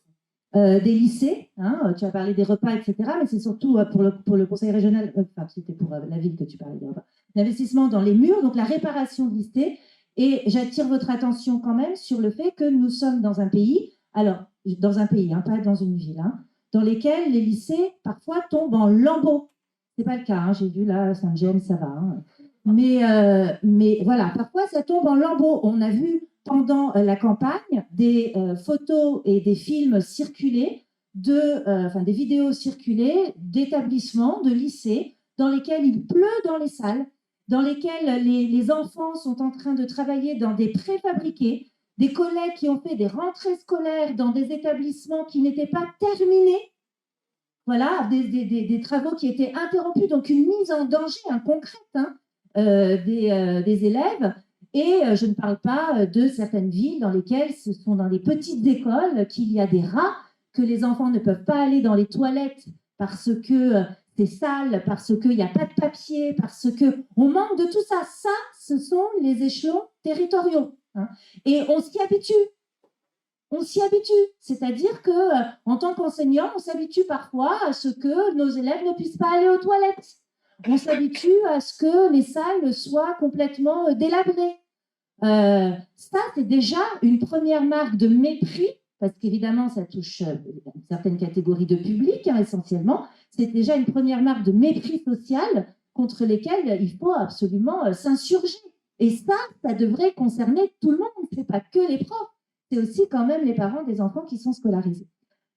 des lycées, hein, tu as parlé des repas, etc., mais c'est surtout pour le conseil régional, enfin c'était pour la ville que tu parlais des repas, l'investissement dans les murs, donc la réparation de lycées, et j'attire votre attention quand même sur le fait que nous sommes dans un pays, alors dans un pays, hein, pas dans une ville, hein, dans lesquels les lycées parfois tombent en lambeaux. C'est pas le cas, hein, j'ai vu là, Saint-James, ça va, hein. Mais voilà, parfois ça tombe en lambeaux. On a vu pendant la campagne des photos et des films circuler, des vidéos circuler d'établissements, de lycées, dans lesquels il pleut dans les salles, dans lesquels les enfants sont en train de travailler dans des préfabriqués, des collègues qui ont fait des rentrées scolaires dans des établissements qui n'étaient pas terminés, voilà, des travaux qui étaient interrompus, donc une mise en danger concrète hein, des élèves. Et je ne parle pas de certaines villes dans lesquelles ce sont dans les petites écoles qu'il y a des rats que les enfants ne peuvent pas aller dans les toilettes parce que c'est sale, parce qu'il n'y a pas de papier, parce qu'on manque de tout ça. Ça, ce sont les échelons territoriaux. Hein. Et on s'y habitue. On s'y habitue. C'est-à-dire qu'en tant qu'enseignant, on s'habitue parfois à ce que nos élèves ne puissent pas aller aux toilettes. On s'habitue à ce que les salles soient complètement délabrées. Ça, c'est déjà une première marque de mépris, parce qu'évidemment, ça touche une certaine catégorie de public, hein, essentiellement. C'est déjà une première marque de mépris social contre lesquels il faut absolument s'insurger. Et ça devrait concerner tout le monde. Ce n'est pas que les profs, c'est aussi quand même les parents des enfants qui sont scolarisés.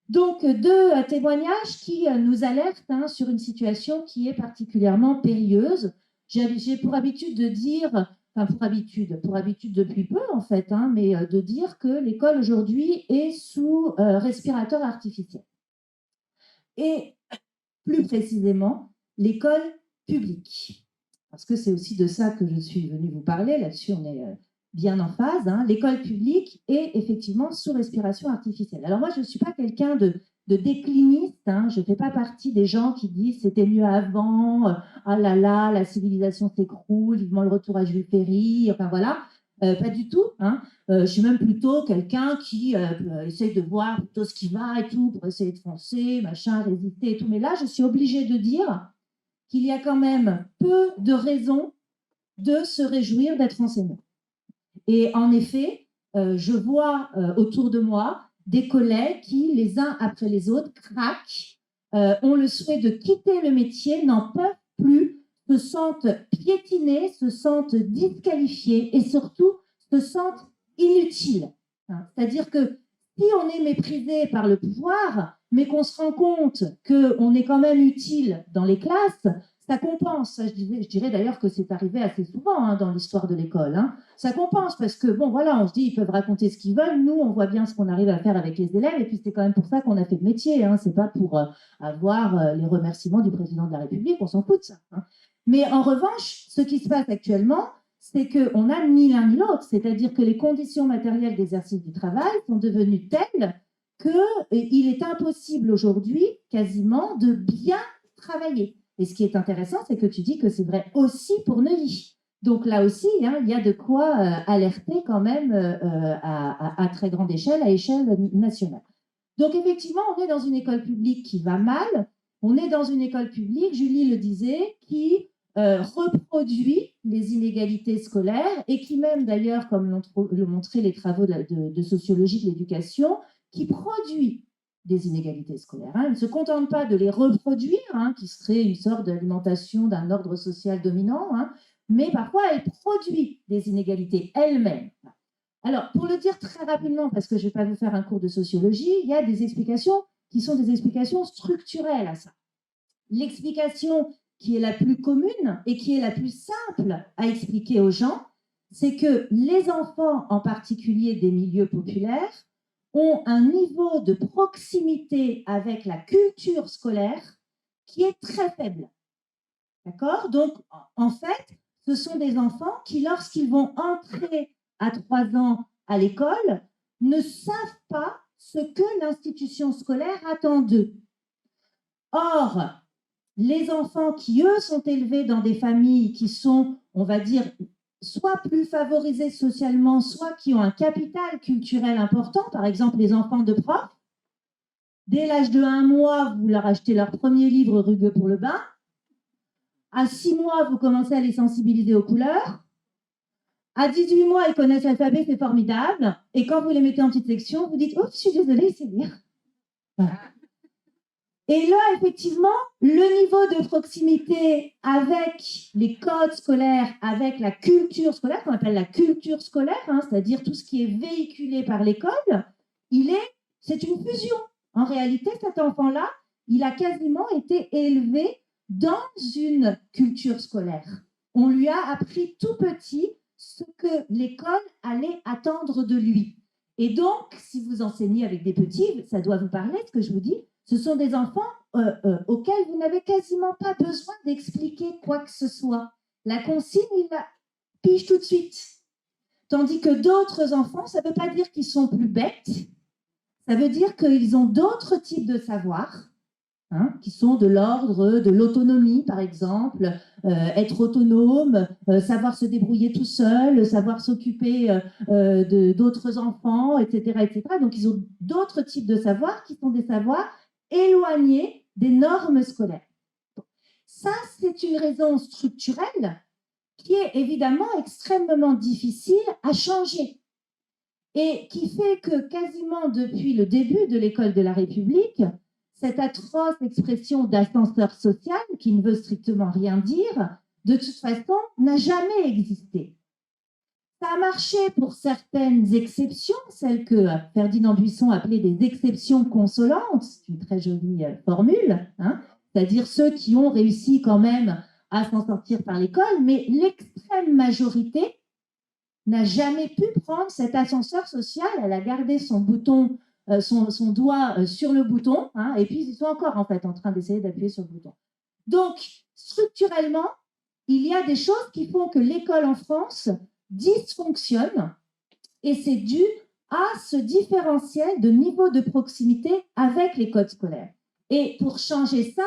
Donc, deux témoignages qui nous alertent sur une situation qui est particulièrement périlleuse. J'ai pour habitude de dire, enfin pour habitude depuis peu en fait, mais de dire que l'école aujourd'hui est sous respirateur artificiel. Et plus précisément, l'école publique. Parce que c'est aussi de ça que je suis venue vous parler, là-dessus on est bien en phase. L'école publique est effectivement sous respiration artificielle. Alors moi, je ne suis pas quelqu'un de décliniste, je ne fais pas partie des gens qui disent c'était mieux avant, ah là là, la civilisation s'écroule, vivement le retour à Jules Ferry, enfin voilà, pas du tout. Je suis même plutôt quelqu'un qui essaye de voir plutôt ce qui va et tout, pour essayer de foncer, machin, résister et tout. Mais là, je suis obligée de dire qu'il y a quand même peu de raisons de se réjouir d'être enseignant. Et en effet, je vois autour de moi des collègues qui, les uns après les autres, craquent, ont le souhait de quitter le métier, n'en peuvent plus, se sentent piétinés, se sentent disqualifiés et surtout se sentent inutiles. C'est-à-dire que si on est méprisé par le pouvoir, mais qu'on se rend compte qu'on est quand même utile dans les classes, ça compense. Je dirais d'ailleurs que c'est arrivé assez souvent dans l'histoire de l'école. Ça compense parce que, bon, voilà, on se dit, ils peuvent raconter ce qu'ils veulent. Nous, on voit bien ce qu'on arrive à faire avec les élèves. Et puis, c'est quand même pour ça qu'on a fait le métier. C'est pas pour avoir les remerciements du président de la République. On s'en fout de ça. Mais en revanche, ce qui se passe actuellement, c'est qu'on n'a ni l'un ni l'autre. C'est-à-dire que les conditions matérielles d'exercice du travail sont devenues telles qu'il est impossible aujourd'hui, quasiment, de bien travailler. Et ce qui est intéressant, c'est que tu dis que c'est vrai aussi pour Neuilly. Donc là aussi, il y a de quoi alerter quand même à très grande échelle, à échelle nationale. Donc effectivement, on est dans une école publique qui va mal. On est dans une école publique, Julie le disait, qui reproduit les inégalités scolaires et qui même d'ailleurs, comme l'ont montré les travaux de sociologie de l'éducation, qui produit des inégalités scolaires. Elle ne se contente pas de les reproduire, qui serait une sorte d'alimentation d'un ordre social dominant, mais parfois elle produit des inégalités elle-même. Alors, pour le dire très rapidement, parce que je ne vais pas vous faire un cours de sociologie, il y a des explications qui sont des explications structurelles à ça. L'explication qui est la plus commune et qui est la plus simple à expliquer aux gens, c'est que les enfants, en particulier des milieux populaires, ont un niveau de proximité avec la culture scolaire qui est très faible. D'accord ? Donc, en fait, ce sont des enfants qui, lorsqu'ils vont entrer à 3 ans à l'école, ne savent pas ce que l'institution scolaire attend d'eux. Or, les enfants qui, eux, sont élevés dans des familles qui sont, on va dire, soit plus favorisés socialement, soit qui ont un capital culturel important, par exemple les enfants de profs, dès l'âge de 1 mois, vous leur achetez leur premier livre rugueux pour le bain, à 6 mois, vous commencez à les sensibiliser aux couleurs, à 18 mois, ils connaissent l'alphabet, c'est formidable, et quand vous les mettez en petite section, vous dites « Oh, je suis désolée, c'est lire. » Voilà. Et là, effectivement, le niveau de proximité avec les codes scolaires, avec la culture scolaire, qu'on appelle la culture scolaire, c'est-à-dire tout ce qui est véhiculé par l'école, c'est une fusion. En réalité, cet enfant-là, il a quasiment été élevé dans une culture scolaire. On lui a appris tout petit ce que l'école allait attendre de lui. Et donc, si vous enseignez avec des petits, ça doit vous parler, ce que je vous dis. Ce sont des enfants auxquels vous n'avez quasiment pas besoin d'expliquer quoi que ce soit. La consigne, il la pige tout de suite. Tandis que d'autres enfants, ça ne veut pas dire qu'ils sont plus bêtes, Ça veut dire qu'ils ont d'autres types de savoirs, qui sont de l'ordre de l'autonomie, par exemple, être autonome, savoir se débrouiller tout seul, savoir s'occuper d'autres enfants, etc., etc. Donc, ils ont d'autres types de savoirs qui sont des savoirs éloignés des normes scolaires. Ça, c'est une raison structurelle qui est évidemment extrêmement difficile à changer et qui fait que quasiment depuis le début de l'école de la République, cette atroce expression d'ascenseur social, qui ne veut strictement rien dire, de toute façon, n'a jamais existé. Ça a marché pour certaines exceptions, celles que Ferdinand Buisson appelait des exceptions consolantes, c'est une très jolie formule, c'est-à-dire ceux qui ont réussi quand même à s'en sortir par l'école, mais l'extrême majorité n'a jamais pu prendre cet ascenseur social. Elle a gardé son bouton, son doigt sur le bouton, et puis ils sont encore en fait en train d'essayer d'appuyer sur le bouton. Donc, structurellement, il y a des choses qui font que l'école en France dysfonctionne, et c'est dû à ce différentiel de niveau de proximité avec les codes scolaires. Et pour changer ça,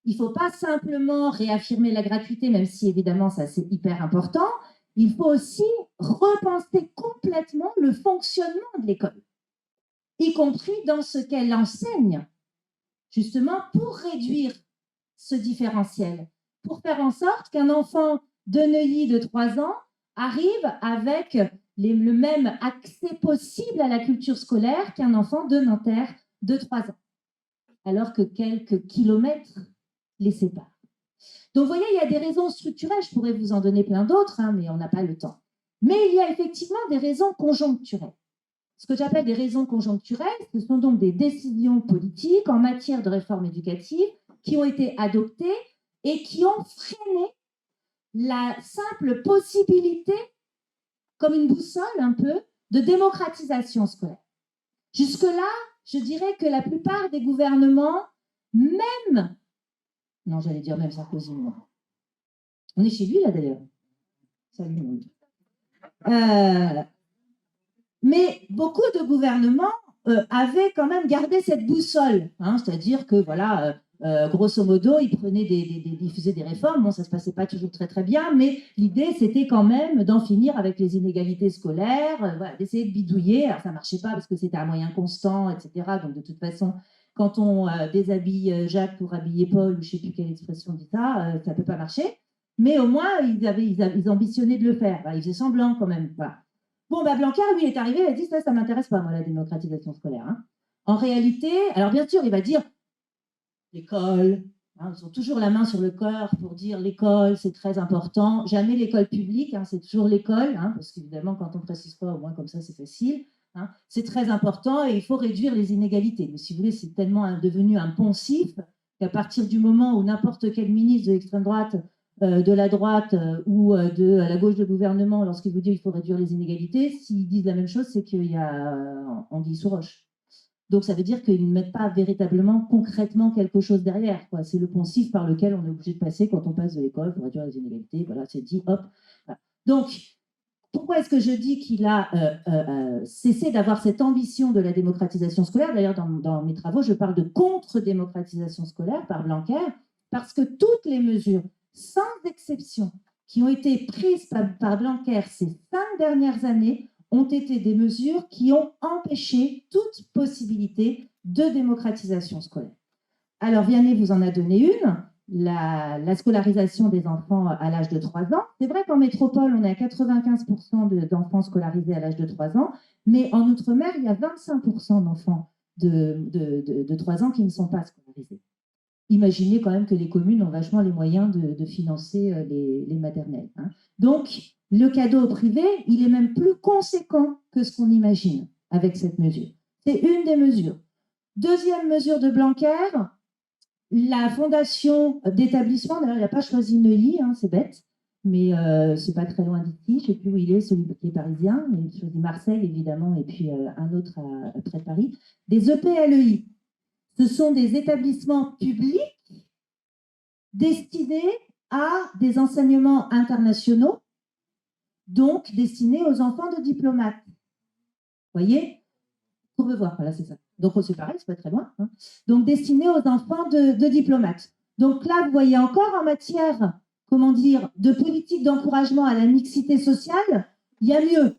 il ne faut pas simplement réaffirmer la gratuité, même si évidemment ça c'est hyper important. Il faut aussi repenser complètement le fonctionnement de l'école, y compris dans ce qu'elle enseigne, justement pour réduire ce différentiel, pour faire en sorte qu'un enfant de Neuilly de 3 ans arrive avec le même accès possible à la culture scolaire qu'un enfant de Nanterre de 3 ans, alors que quelques kilomètres les séparent. Donc, vous voyez, il y a des raisons structurelles, je pourrais vous en donner plein d'autres, mais on n'a pas le temps. Mais il y a effectivement des raisons conjoncturelles. Ce que j'appelle des raisons conjoncturelles, ce sont donc des décisions politiques en matière de réforme éducative qui ont été adoptées et qui ont freiné la simple possibilité, comme une boussole un peu, de démocratisation scolaire. Jusque-là, je dirais que la plupart des gouvernements, même... Non, j'allais dire même Sarkozy, moi. On est chez lui, là, d'ailleurs. Salut. Mais beaucoup de gouvernements avaient quand même gardé cette boussole. C'est-à-dire que, voilà, grosso modo, ils faisaient des réformes. Bon, ça ne se passait pas toujours très, très bien, mais l'idée, c'était quand même d'en finir avec les inégalités scolaires, voilà, d'essayer de bidouiller. Alors, ça ne marchait pas parce que c'était un moyen constant, etc. Donc, de toute façon... Quand on déshabille Jacques pour habiller Paul, ou je ne sais plus quelle expression dit ça, ça ne peut pas marcher. Mais au moins, ils ambitionnaient de le faire. Ils faisaient semblant quand même. Voilà. Bon, Blanquer, lui, il est arrivé, il a dit ça ne m'intéresse pas, moi, la démocratisation scolaire. En réalité, alors bien sûr, il va dire l'école. Ils ont toujours la main sur le cœur pour dire l'école, c'est très important. Jamais l'école publique, c'est toujours l'école, parce qu'évidemment, quand on ne précise pas, au moins comme ça, c'est facile. C'est très important et il faut réduire les inégalités. Mais si vous voulez, c'est tellement devenu un poncif qu'à partir du moment où n'importe quel ministre de l'extrême droite, de la droite ou de la gauche de gouvernement, lorsqu'il vous dit qu'il faut réduire les inégalités, s'ils disent la même chose, c'est qu'il y a anguille sous roche. Donc ça veut dire qu'ils ne mettent pas véritablement, concrètement quelque chose derrière. C'est le poncif par lequel on est obligé de passer quand on passe de l'école pour réduire les inégalités. Voilà, c'est dit, hop. Voilà. Donc, pourquoi est-ce que je dis qu'il a cessé d'avoir cette ambition de la démocratisation scolaire? D'ailleurs, dans mes travaux, je parle de contre-démocratisation scolaire par Blanquer, parce que toutes les mesures, sans exception, qui ont été prises par Blanquer ces 5 dernières années, ont été des mesures qui ont empêché toute possibilité de démocratisation scolaire. Alors, Vianney vous en a donné une. La scolarisation des enfants à l'âge de 3 ans. C'est vrai qu'en métropole, on est à 95% d'enfants scolarisés à l'âge de 3 ans, mais en Outre-mer, il y a 25% d'enfants de 3 ans qui ne sont pas scolarisés. Imaginez quand même que les communes ont vachement les moyens de financer les maternelles. Donc, le cadeau au privé, il est même plus conséquent que ce qu'on imagine avec cette mesure. C'est une des mesures. Deuxième mesure de Blanquer, la fondation d'établissement, d'ailleurs, il n'a pas choisi Neuilly, c'est bête, mais c'est pas très loin d'ici, je ne sais plus où il est, celui qui est parisien, mais il choisit Marseille, évidemment, et puis un autre près de Paris. Des EPLEI, ce sont des établissements publics destinés à des enseignements internationaux, donc destinés aux enfants de diplomates. Vous voyez ? Courbevoie, voilà, c'est ça. Donc, c'est pareil, c'est pas très loin. Hein. Donc, destiné aux enfants de diplomates. Donc là, vous voyez encore en matière, comment dire, de politique d'encouragement à la mixité sociale, il y a mieux.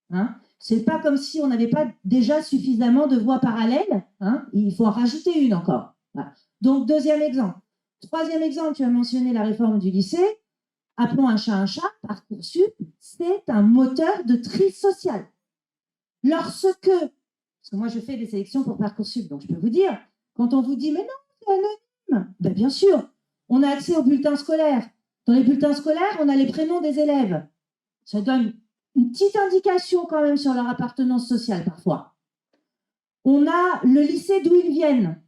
Hein. C'est pas comme si on n'avait pas déjà suffisamment de voies parallèles. Hein. Il faut en rajouter une encore. Voilà. Donc, deuxième exemple. Troisième exemple, tu as mentionné la réforme du lycée. Appelons un chat, Parcoursup, c'est un moteur de tri social. Lorsque, parce que moi je fais des sélections pour Parcoursup, donc je peux vous dire, quand on vous dit, mais non, c'est anonyme, ben bien sûr, on a accès aux bulletins scolaires. Dans les bulletins scolaires, on a les prénoms des élèves. Ça donne une petite indication quand même sur leur appartenance sociale parfois. On a le lycée d'où ils viennent.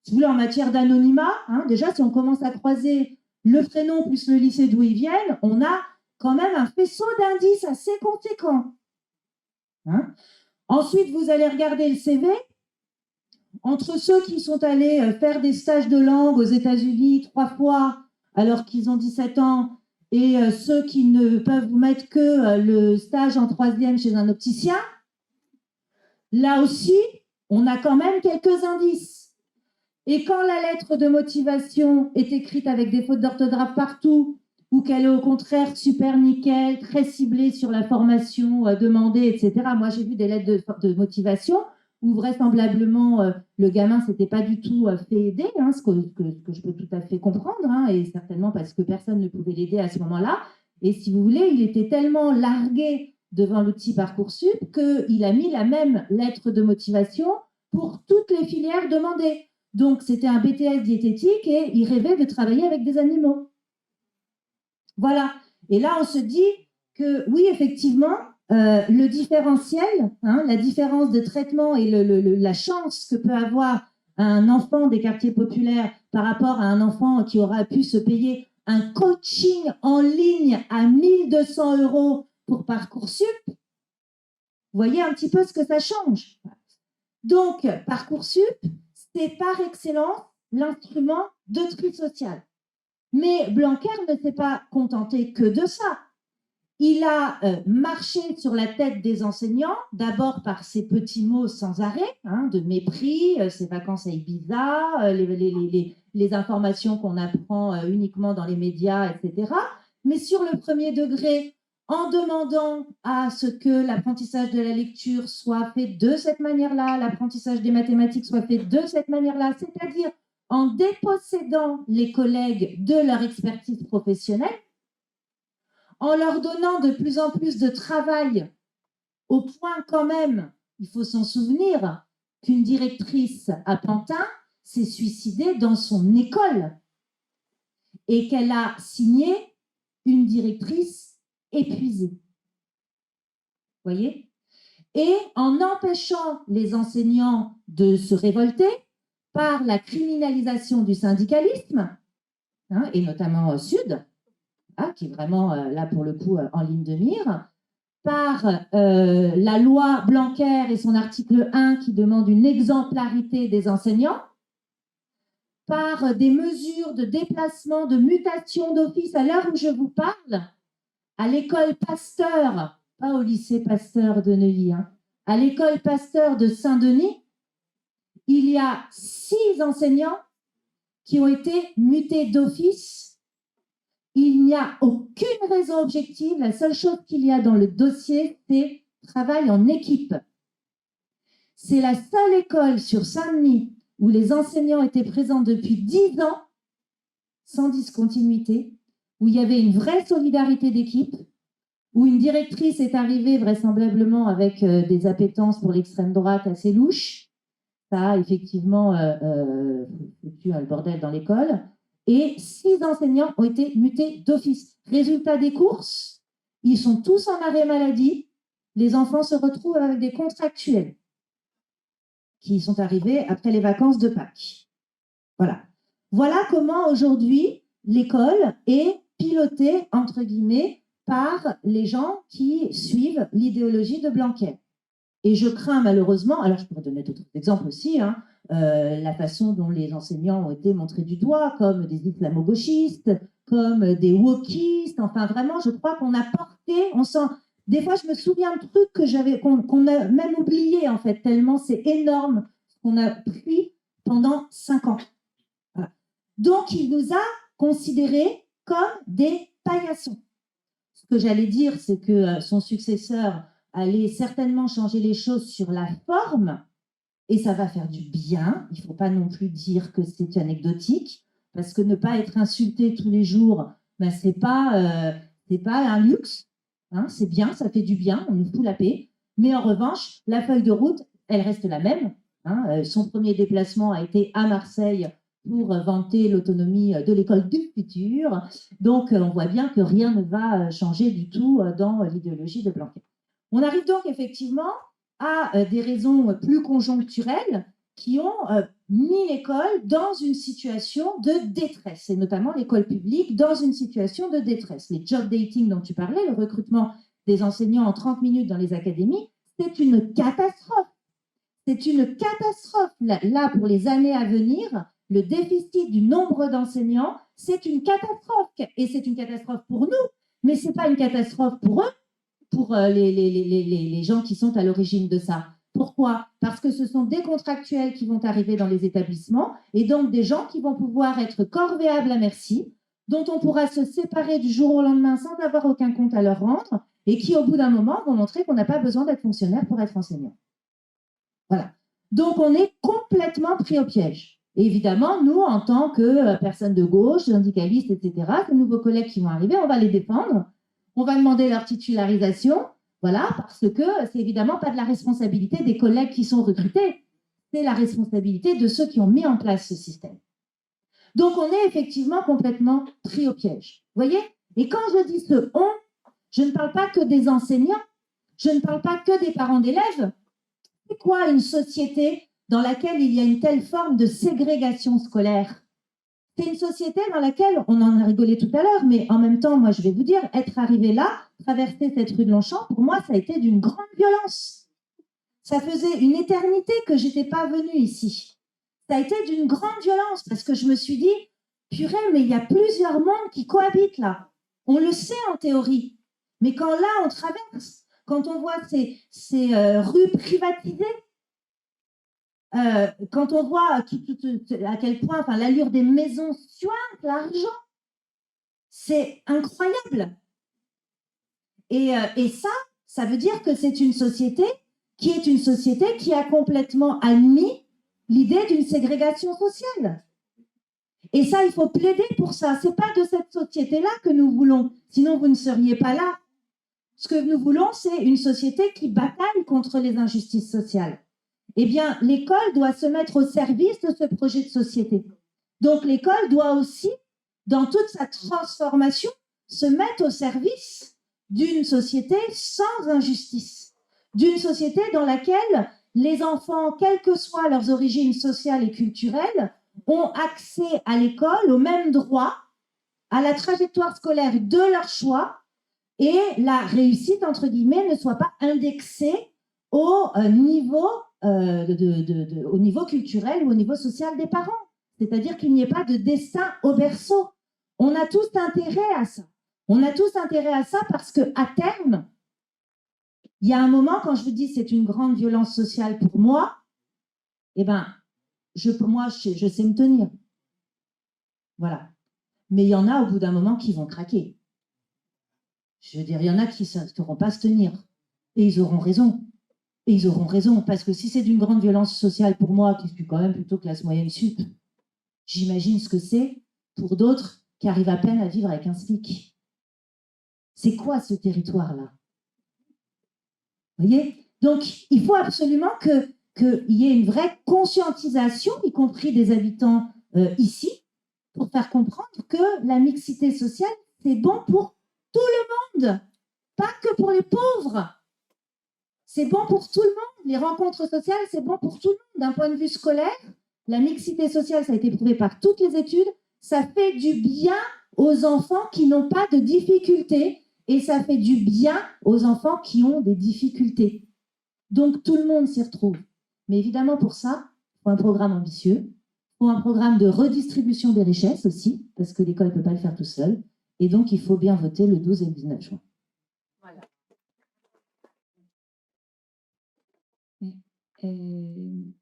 Si vous voulez, en matière d'anonymat, hein, déjà, si on commence à croiser le prénom plus le lycée d'où ils viennent, on a quand même un faisceau d'indices assez conséquent. Hein. Ensuite, vous allez regarder le CV. Entre ceux qui sont allés faire des stages de langue aux États-Unis 3 fois alors qu'ils ont 17 ans et ceux qui ne peuvent vous mettre que le stage en 3e chez un opticien, là aussi, on a quand même quelques indices. Et quand la lettre de motivation est écrite avec des fautes d'orthographe partout, ou qu'elle est au contraire super nickel, très ciblée sur la formation demandée, etc. Moi, j'ai vu des lettres de motivation où vraisemblablement le gamin ne s'était pas du tout fait aider, hein, ce que je peux tout à fait comprendre, hein, et certainement parce que personne ne pouvait l'aider à ce moment-là. Et si vous voulez, il était tellement largué devant l'outil Parcoursup qu'il a mis la même lettre de motivation pour toutes les filières demandées. Donc, c'était un BTS diététique et il rêvait de travailler avec des animaux. Voilà. Et là, on se dit que oui, effectivement, le différentiel, hein, la différence de traitement et la chance que peut avoir un enfant des quartiers populaires par rapport à un enfant qui aura pu se payer un coaching en ligne à 1 200 € pour Parcoursup, vous voyez un petit peu ce que ça change. Donc, Parcoursup, c'est par excellence l'instrument de tri social. Mais Blanquer ne s'est pas contenté que de ça. Il a marché sur la tête des enseignants, d'abord par ses petits mots sans arrêt, hein, de mépris, ses vacances à Ibiza, les informations qu'on apprend uniquement dans les médias, etc. Mais sur le premier degré, en demandant à ce que l'apprentissage de la lecture soit fait de cette manière-là, l'apprentissage des mathématiques soit fait de cette manière-là, c'est-à-dire en dépossédant les collègues de leur expertise professionnelle, en leur donnant de plus en plus de travail, au point quand même, il faut s'en souvenir, qu'une directrice à Pantin s'est suicidée dans son école et qu'elle a signé une directrice épuisée. Vous voyez ? Et en empêchant les enseignants de se révolter par la criminalisation du syndicalisme, hein, et notamment Sud, qui est vraiment, là pour le coup, en ligne de mire, par la loi Blanquer et son article 1 qui demande une exemplarité des enseignants, par des mesures de déplacement, de mutation d'office à l'heure où je vous parle, à l'école Pasteur, pas au lycée Pasteur de Neuilly, hein, à l'école Pasteur de Saint-Denis, il y a 6 enseignants qui ont été mutés d'office. Il n'y a aucune raison objective. La seule chose qu'il y a dans le dossier, c'est travail en équipe. C'est la seule école sur Saint-Denis où les enseignants étaient présents depuis 10 ans, sans discontinuité, où il y avait une vraie solidarité d'équipe, où une directrice est arrivée vraisemblablement avec des appétences pour l'extrême droite assez louches. Ça a effectivement foutu le bordel dans l'école. Et 6 enseignants ont été mutés d'office. Résultat des courses, ils sont tous en arrêt maladie. Les enfants se retrouvent avec des contractuels qui sont arrivés après les vacances de Pâques. Voilà. Voilà comment aujourd'hui l'école est pilotée, entre guillemets, par les gens qui suivent l'idéologie de Blanquer. Et je crains malheureusement, alors je pourrais donner d'autres exemples aussi, hein, la façon dont les enseignants ont été montrés du doigt, comme des islamo-gauchistes, comme des wokistes, enfin vraiment, je crois qu'on a porté, on sent Des fois, je me souviens de trucs qu'on a même oublié, en fait, tellement c'est énorme ce qu'on a pris pendant 5 ans. Voilà. Donc, il nous a considérés comme des paillassons. Ce que j'allais dire, c'est que son successeur allait certainement changer les choses sur la forme, et ça va faire du bien. Il ne faut pas non plus dire que c'est anecdotique, parce que ne pas être insulté tous les jours, ben, ce n'est pas un luxe. Hein, c'est bien, ça fait du bien, on nous fout la paix. Mais en revanche, la feuille de route, elle reste la même. Hein. Son premier déplacement a été à Marseille pour vanter l'autonomie de l'école du futur. Donc, on voit bien que rien ne va changer du tout dans l'idéologie de Blanquer. On arrive donc effectivement à des raisons plus conjoncturelles qui ont mis l'école dans une situation de détresse, et notamment l'école publique dans une situation de détresse. Les job dating dont tu parlais, le recrutement des enseignants en 30 minutes dans les académies, c'est une catastrophe. C'est une catastrophe. Là, pour les années à venir, le déficit du nombre d'enseignants, c'est une catastrophe. Et c'est une catastrophe pour nous, mais ce n'est pas une catastrophe pour eux, pour les gens qui sont à l'origine de ça. Pourquoi? Parce que ce sont des contractuels qui vont arriver dans les établissements et donc des gens qui vont pouvoir être corvéables à merci, dont on pourra se séparer du jour au lendemain sans avoir aucun compte à leur rendre et qui, au bout d'un moment, vont montrer qu'on n'a pas besoin d'être fonctionnaire pour être enseignant. Voilà. Donc, on est complètement pris au piège. Et évidemment, nous, en tant que personnes de gauche, syndicalistes, etc., ces nouveaux collègues qui vont arriver, on va les défendre. On va demander leur titularisation, voilà, parce que c'est évidemment pas de la responsabilité des collègues qui sont recrutés, c'est la responsabilité de ceux qui ont mis en place ce système. Donc, on est effectivement complètement pris au piège. Vous voyez? Et quand je dis ce « on », je ne parle pas que des enseignants, je ne parle pas que des parents d'élèves. C'est quoi une société dans laquelle il y a une telle forme de ségrégation scolaire? C'est une société dans laquelle, on en a rigolé tout à l'heure, mais en même temps, moi, je vais vous dire, être arrivé là, traverser cette rue de Longchamp, pour moi, ça a été d'une grande violence. Ça faisait une éternité que je n'étais pas venue ici. Ça a été d'une grande violence, parce que je me suis dit, purée, mais il y a plusieurs mondes qui cohabitent là. On le sait en théorie. Mais quand là, on traverse, quand on voit ces rues privatisées, quand on voit à quel point, enfin, l'allure des maisons suinte l'argent, c'est incroyable. Et ça veut dire que c'est une société qui a complètement admis l'idée d'une ségrégation sociale. Et ça, il faut plaider pour ça. C'est pas de cette société-là que nous voulons, sinon vous ne seriez pas là. Ce que nous voulons, c'est une société qui bataille contre les injustices sociales. Eh bien, l'école doit se mettre au service de ce projet de société. Donc, l'école doit aussi, dans toute sa transformation, se mettre au service d'une société sans injustice, d'une société dans laquelle les enfants, quelles que soient leurs origines sociales et culturelles, ont accès à l'école au même droit, à la trajectoire scolaire de leur choix, et la réussite, entre guillemets, ne soit pas indexée au niveau culturel ou au niveau social des parents. C'est-à-dire qu'il n'y ait pas de destin au berceau. On a tous intérêt à ça. On a tous intérêt à ça parce qu'à terme, il y a un moment, quand je vous dis c'est une grande violence sociale pour moi, eh ben, je sais me tenir. Voilà. Mais il y en a au bout d'un moment qui vont craquer. Je veux dire, il y en a qui ne sauront pas se tenir. Et ils auront raison. Et ils auront raison, parce que si c'est d'une grande violence sociale pour moi, qui suis quand même plutôt classe moyenne sup, j'imagine ce que c'est pour d'autres qui arrivent à peine à vivre avec un SMIC. C'est quoi ce territoire-là? Vous voyez? Donc, il faut absolument qu'il y ait une vraie conscientisation, y compris des habitants ici, pour faire comprendre que la mixité sociale, c'est bon pour tout le monde, pas que pour les pauvres. C'est bon pour tout le monde. Les rencontres sociales, c'est bon pour tout le monde. D'un point de vue scolaire, la mixité sociale, ça a été prouvé par toutes les études, ça fait du bien aux enfants qui n'ont pas de difficultés et ça fait du bien aux enfants qui ont des difficultés. Donc, tout le monde s'y retrouve. Mais évidemment, pour ça, il faut un programme ambitieux, il faut un programme de redistribution des richesses aussi, parce que l'école ne peut pas le faire tout seul. Et donc, il faut bien voter le 12 et le 19 juin. Voilà.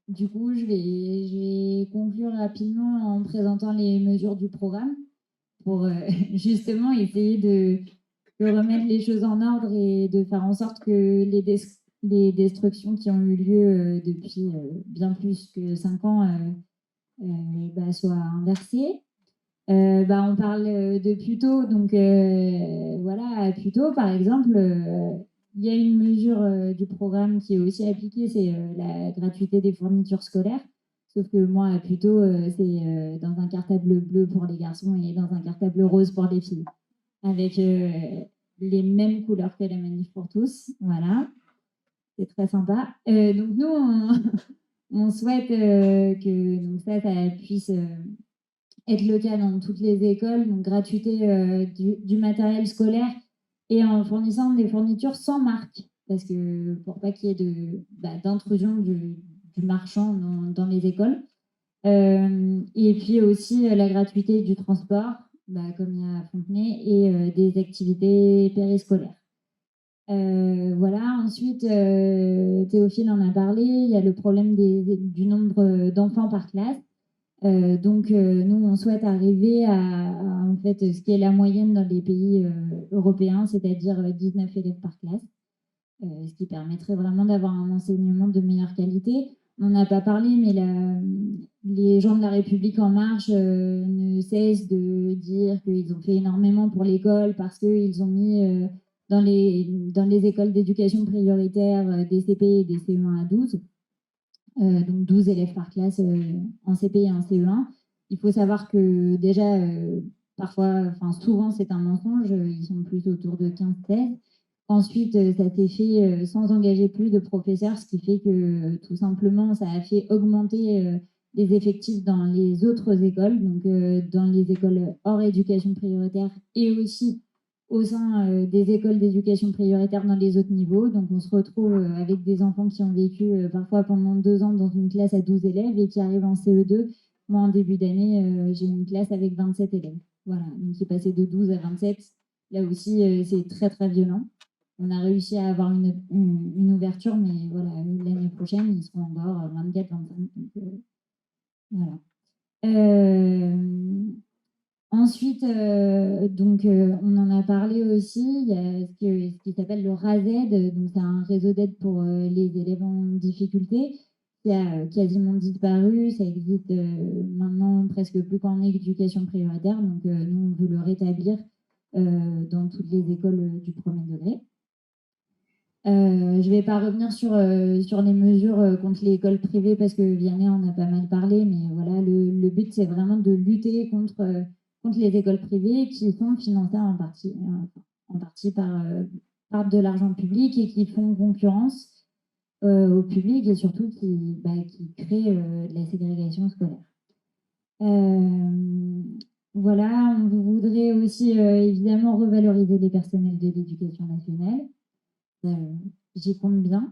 Du coup, je vais conclure rapidement en présentant les mesures du programme pour justement essayer de remettre les choses en ordre et de faire en sorte que les destructions qui ont eu lieu depuis bien plus que 5 ans soient inversées. On parle de Puteaux, donc voilà, à Puteaux, par exemple, il y a une mesure du programme qui est aussi appliquée, c'est la gratuité des fournitures scolaires. Sauf que moi, à Puteaux, c'est dans un cartable bleu pour les garçons et dans un cartable rose pour les filles, avec les mêmes couleurs que la manif pour tous. Voilà, c'est très sympa. Donc nous, on souhaite que donc ça puisse être le cas dans toutes les écoles, donc gratuité du matériel scolaire et en fournissant des fournitures sans marque, parce que pour pas qu'il y ait d'intrusion du marchand dans les écoles. Et puis aussi la gratuité du transport, comme il y a à Fontenay, et des activités périscolaires. Voilà, ensuite, Théophile en a parlé, il y a le problème du nombre d'enfants par classe. Nous, on souhaite arriver à, en fait, ce qui est la moyenne dans les pays européens, c'est-à-dire 19 élèves par classe, ce qui permettrait vraiment d'avoir un enseignement de meilleure qualité. On n'en a pas parlé, mais les gens de la République En Marche ne cessent de dire qu'ils ont fait énormément pour l'école parce qu'ils ont mis dans les écoles d'éducation prioritaire des CP et des CE1 à 12. Donc 12 élèves par classe en CP et en CE1. Il faut savoir que déjà, souvent c'est un mensonge, ils sont plus autour de 15-16. Ensuite, ça s'est fait sans engager plus de professeurs, ce qui fait que tout simplement, ça a fait augmenter les effectifs dans les autres écoles, donc dans les écoles hors éducation prioritaire et aussi au sein des écoles d'éducation prioritaire dans les autres niveaux. Donc, on se retrouve avec des enfants qui ont vécu parfois pendant 2 ans dans une classe à 12 élèves et qui arrivent en CE2. Moi, en début d'année, j'ai une classe avec 27 élèves. Voilà, donc qui est passé de 12 à 27. Là aussi, c'est très, très violent. On a réussi à avoir une ouverture, mais voilà, l'année prochaine, ils seront encore 24, 25. Donc, voilà. Ensuite, on en a parlé aussi, il y a ce qui s'appelle le RASED, donc c'est un réseau d'aide pour les élèves en difficulté, qui a quasiment disparu, ça existe maintenant presque plus qu'en éducation prioritaire, donc nous on veut le rétablir dans toutes les écoles du premier degré. Je ne vais pas revenir sur les mesures contre les écoles privées parce que Vianney en a pas mal parlé, mais voilà, le but c'est vraiment de lutter contre les écoles privées qui sont financées en partie par de l'argent public et qui font concurrence au public et surtout qui créent de la ségrégation scolaire. Voilà, on voudrait aussi évidemment revaloriser les personnels de l'éducation nationale. J'y compte bien.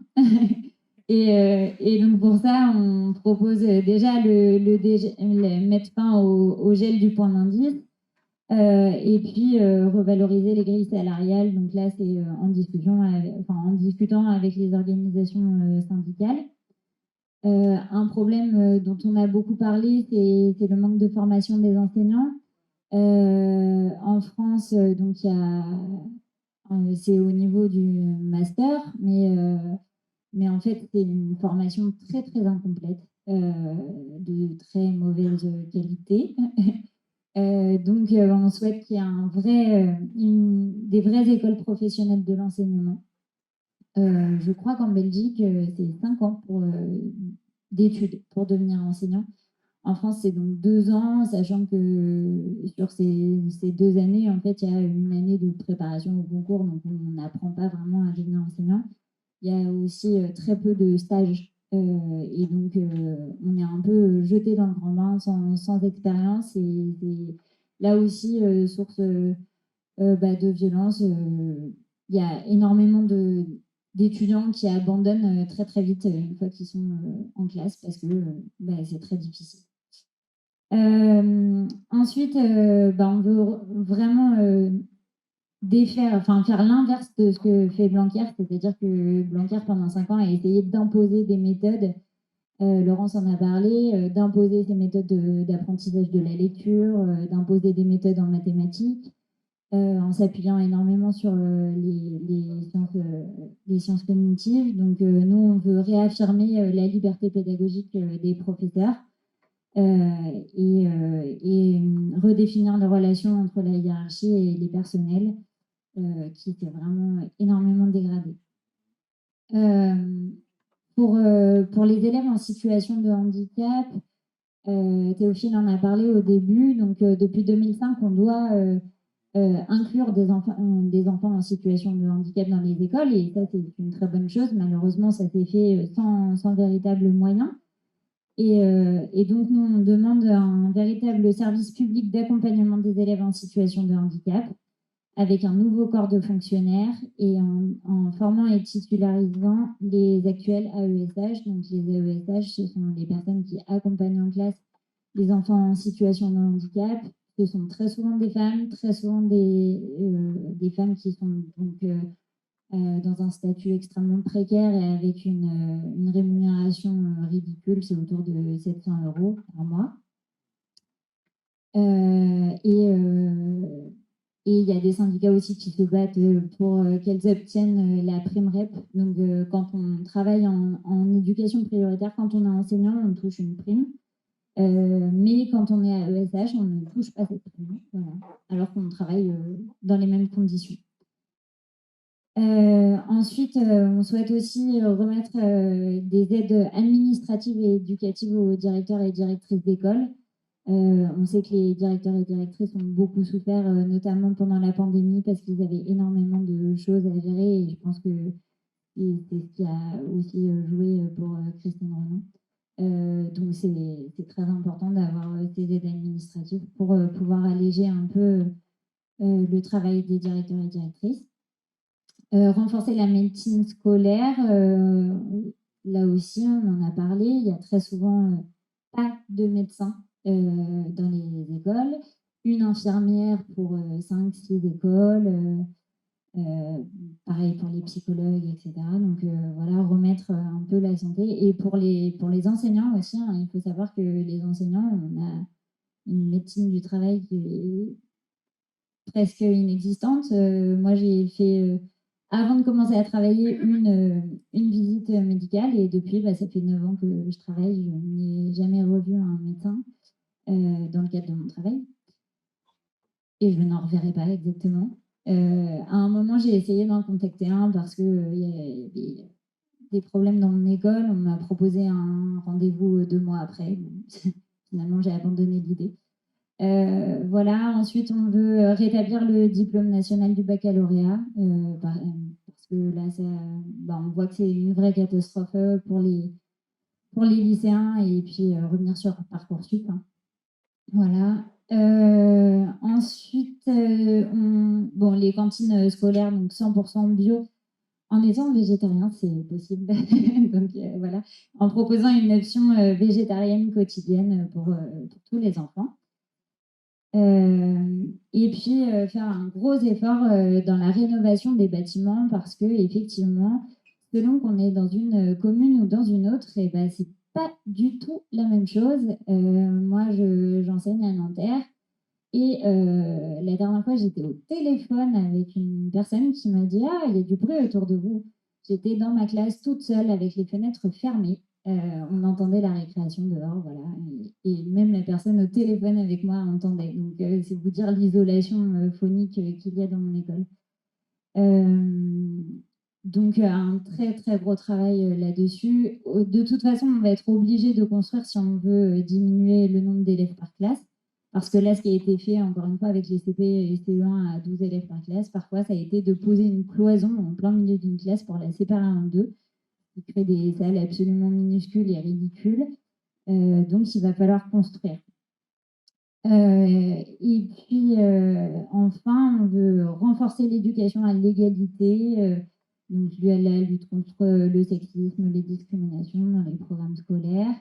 Et donc pour ça, on propose déjà mettre fin au gel du point d'indice et puis revaloriser les grilles salariales. Donc là, c'est en discutant avec les organisations syndicales. Un problème dont on a beaucoup parlé, c'est le manque de formation des enseignants. En France, donc il y a c'est au niveau du master, mais en fait, c'est une formation très, très incomplète, de très mauvaise qualité. On souhaite qu'il y ait des vraies écoles professionnelles de l'enseignement. Je crois qu'en Belgique, c'est 5 ans d'études pour devenir enseignant. En France, c'est donc 2 ans, sachant que sur ces 2 années, en fait, il y a une année de préparation au concours, donc on n'apprend pas vraiment à devenir enseignant. Il y a aussi très peu de stages, et donc on est un peu jeté dans le grand bain sans expérience, et là aussi, source de violence. Il y a énormément d'étudiants qui abandonnent très très vite une fois qu'ils sont en classe parce que c'est très difficile. Ensuite, on veut vraiment faire l'inverse de ce que fait Blanquer, c'est-à-dire que Blanquer, pendant 5 ans, a essayé d'imposer des méthodes, Laurence en a parlé, d'imposer des méthodes d'apprentissage de la lecture, d'imposer des méthodes en mathématiques, en s'appuyant énormément sur les sciences cognitives. Donc, nous, on veut réaffirmer la liberté pédagogique des professeurs et redéfinir les relations entre la hiérarchie et les personnels qui étaient vraiment énormément dégradés. Pour les élèves en situation de handicap, Théophile en a parlé au début. Donc, depuis 2005, on doit inclure des enfants en situation de handicap dans les écoles. Et ça, c'est une très bonne chose. Malheureusement, ça s'est fait sans véritable moyen. Et donc, nous, on demande un véritable service public d'accompagnement des élèves en situation de handicap, avec un nouveau corps de fonctionnaires et en formant et titularisant les actuels AESH. Donc, les AESH, ce sont les personnes qui accompagnent en classe les enfants en situation de handicap. Ce sont très souvent des femmes, très souvent des femmes qui sont donc dans un statut extrêmement précaire et avec une rémunération ridicule, c'est autour de 700 € par mois. Et il y a des syndicats aussi qui se battent pour qu'elles obtiennent la prime REP. Donc, quand on travaille en éducation prioritaire, quand on est enseignant, on touche une prime. Mais quand on est à ESH, on ne touche pas cette prime. Voilà. Alors qu'on travaille dans les mêmes conditions. Ensuite, on souhaite aussi remettre des aides administratives et éducatives aux directeurs et directrices d'école. On sait que les directeurs et directrices ont beaucoup souffert, notamment pendant la pandémie, parce qu'ils avaient énormément de choses à gérer. Et je pense que c'est ce qui a aussi joué pour Christine Renon. Donc, c'est très important d'avoir ces aides administratives pour pouvoir alléger un peu le travail des directeurs et directrices. Renforcer la médecine scolaire, là aussi, on en a parlé. Il y a très souvent pas de médecins dans les écoles. Une infirmière pour 5-6 écoles. Pareil pour les psychologues, etc. Donc voilà, remettre un peu la santé. Et pour les enseignants aussi, hein, il faut savoir que les enseignants, on a une médecine du travail qui est presque inexistante. Moi, j'ai fait, avant de commencer à travailler, une visite médicale et depuis, ça fait 9 ans que je travaille. Je n'ai jamais revu un médecin dans le cadre de mon travail. Et je n'en reverrai pas exactement. À un moment, j'ai essayé d'en contacter un parce qu'il y avait des problèmes dans mon école. On m'a proposé un rendez-vous 2 mois après. Finalement, j'ai abandonné l'idée. Voilà. Ensuite, on veut rétablir le diplôme national du baccalauréat parce que là, on voit que c'est une vraie catastrophe pour les lycéens et puis revenir sur Parcoursup. Hein. Voilà. Ensuite, les cantines scolaires, donc 100% bio. En étant végétarien, c'est possible. Donc voilà, en proposant une option végétarienne quotidienne pour tous les enfants. Et puis faire un gros effort dans la rénovation des bâtiments parce que effectivement, selon qu'on est dans une commune ou dans une autre, c'est pas du tout la même chose. Moi, j'enseigne à Nanterre et la dernière fois, j'étais au téléphone avec une personne qui m'a dit « Ah, il y a du bruit autour de vous ». J'étais dans ma classe toute seule avec les fenêtres fermées. On entendait la récréation dehors, voilà. Et même la personne au téléphone avec moi entendait. Donc, c'est vous dire l'isolation phonique qu'il y a dans mon école. Donc, un très, très gros travail là-dessus. De toute façon, on va être obligé de construire si on veut diminuer le nombre d'élèves par classe. Parce que là, ce qui a été fait, encore une fois, avec les CP et CE1 à 12 élèves par classe, parfois, ça a été de poser une cloison en plein milieu d'une classe pour la séparer en deux, qui crée des salles absolument minuscules et ridicules. Donc, il va falloir construire. Et puis, enfin, on veut renforcer l'éducation à l'égalité, donc la lutte contre le sexisme, les discriminations dans les programmes scolaires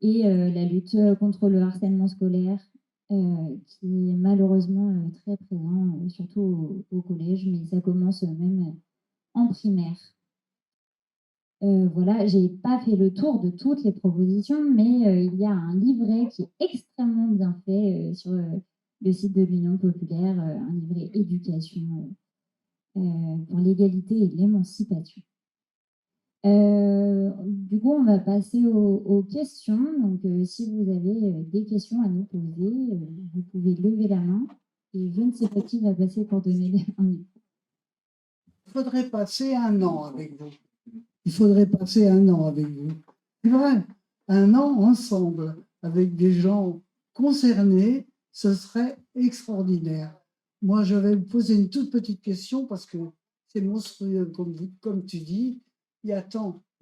et la lutte contre le harcèlement scolaire. qui est malheureusement très présent, surtout au collège, mais ça commence même en primaire. Voilà, j'ai pas fait le tour de toutes les propositions, mais il y a un livret qui est extrêmement bien fait sur le site de l'Union populaire, un livret éducation pour l'égalité et l'émancipation. Du coup, on va passer aux questions. Donc, si vous avez des questions à nous poser, vous pouvez lever la main. Et je ne sais pas qui va passer pour donner un micro. Il faudrait passer un an avec vous. Il faudrait passer un an avec vous. C'est vrai, un an ensemble avec des gens concernés, ce serait extraordinaire. Moi, je vais vous poser une toute petite question parce que c'est monstrueux, comme tu dis. Il y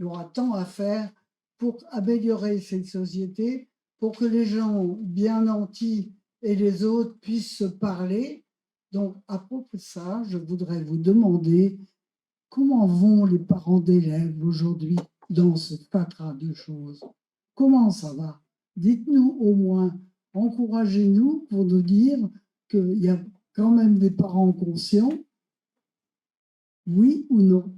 aura tant à faire pour améliorer cette société, pour que les gens bien nantis et les autres puissent se parler. Donc, à propos de ça, je voudrais vous demander comment vont les parents d'élèves aujourd'hui dans ce fatras de choses? Comment ça va? Dites-nous au moins, encouragez-nous pour nous dire qu'il y a quand même des parents conscients, oui ou non?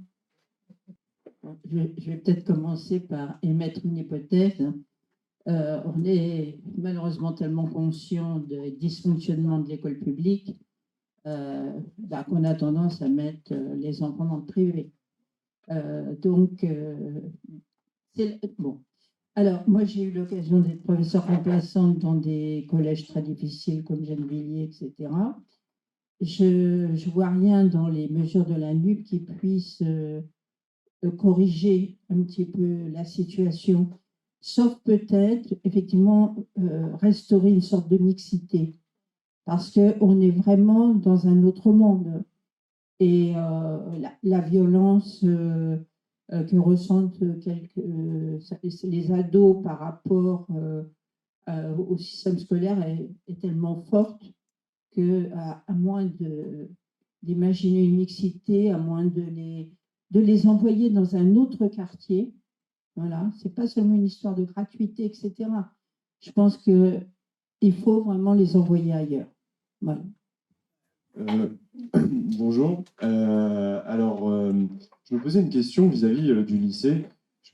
Je vais peut-être commencer par émettre une hypothèse. On est malheureusement tellement conscient des dysfonctionnements de l'école publique qu'on a tendance à mettre les enfants dans le privé. Bon. Alors, moi, j'ai eu l'occasion d'être professeure remplaçante dans des collèges très difficiles comme Gennevilliers, etc. Je ne vois rien dans les mesures de la NUP qui puissent corriger un petit peu la situation, sauf peut-être, effectivement, restaurer une sorte de mixité, parce qu'on est vraiment dans un autre monde. Et la violence que ressentent les ados par rapport au système scolaire est tellement forte qu'à moins d'imaginer une mixité, à moins de les envoyer dans un autre quartier, voilà, c'est pas seulement une histoire de gratuité, etc. Je pense qu'il faut vraiment les envoyer ailleurs. Voilà. Bonjour. Je me posais une question vis-à-vis du lycée.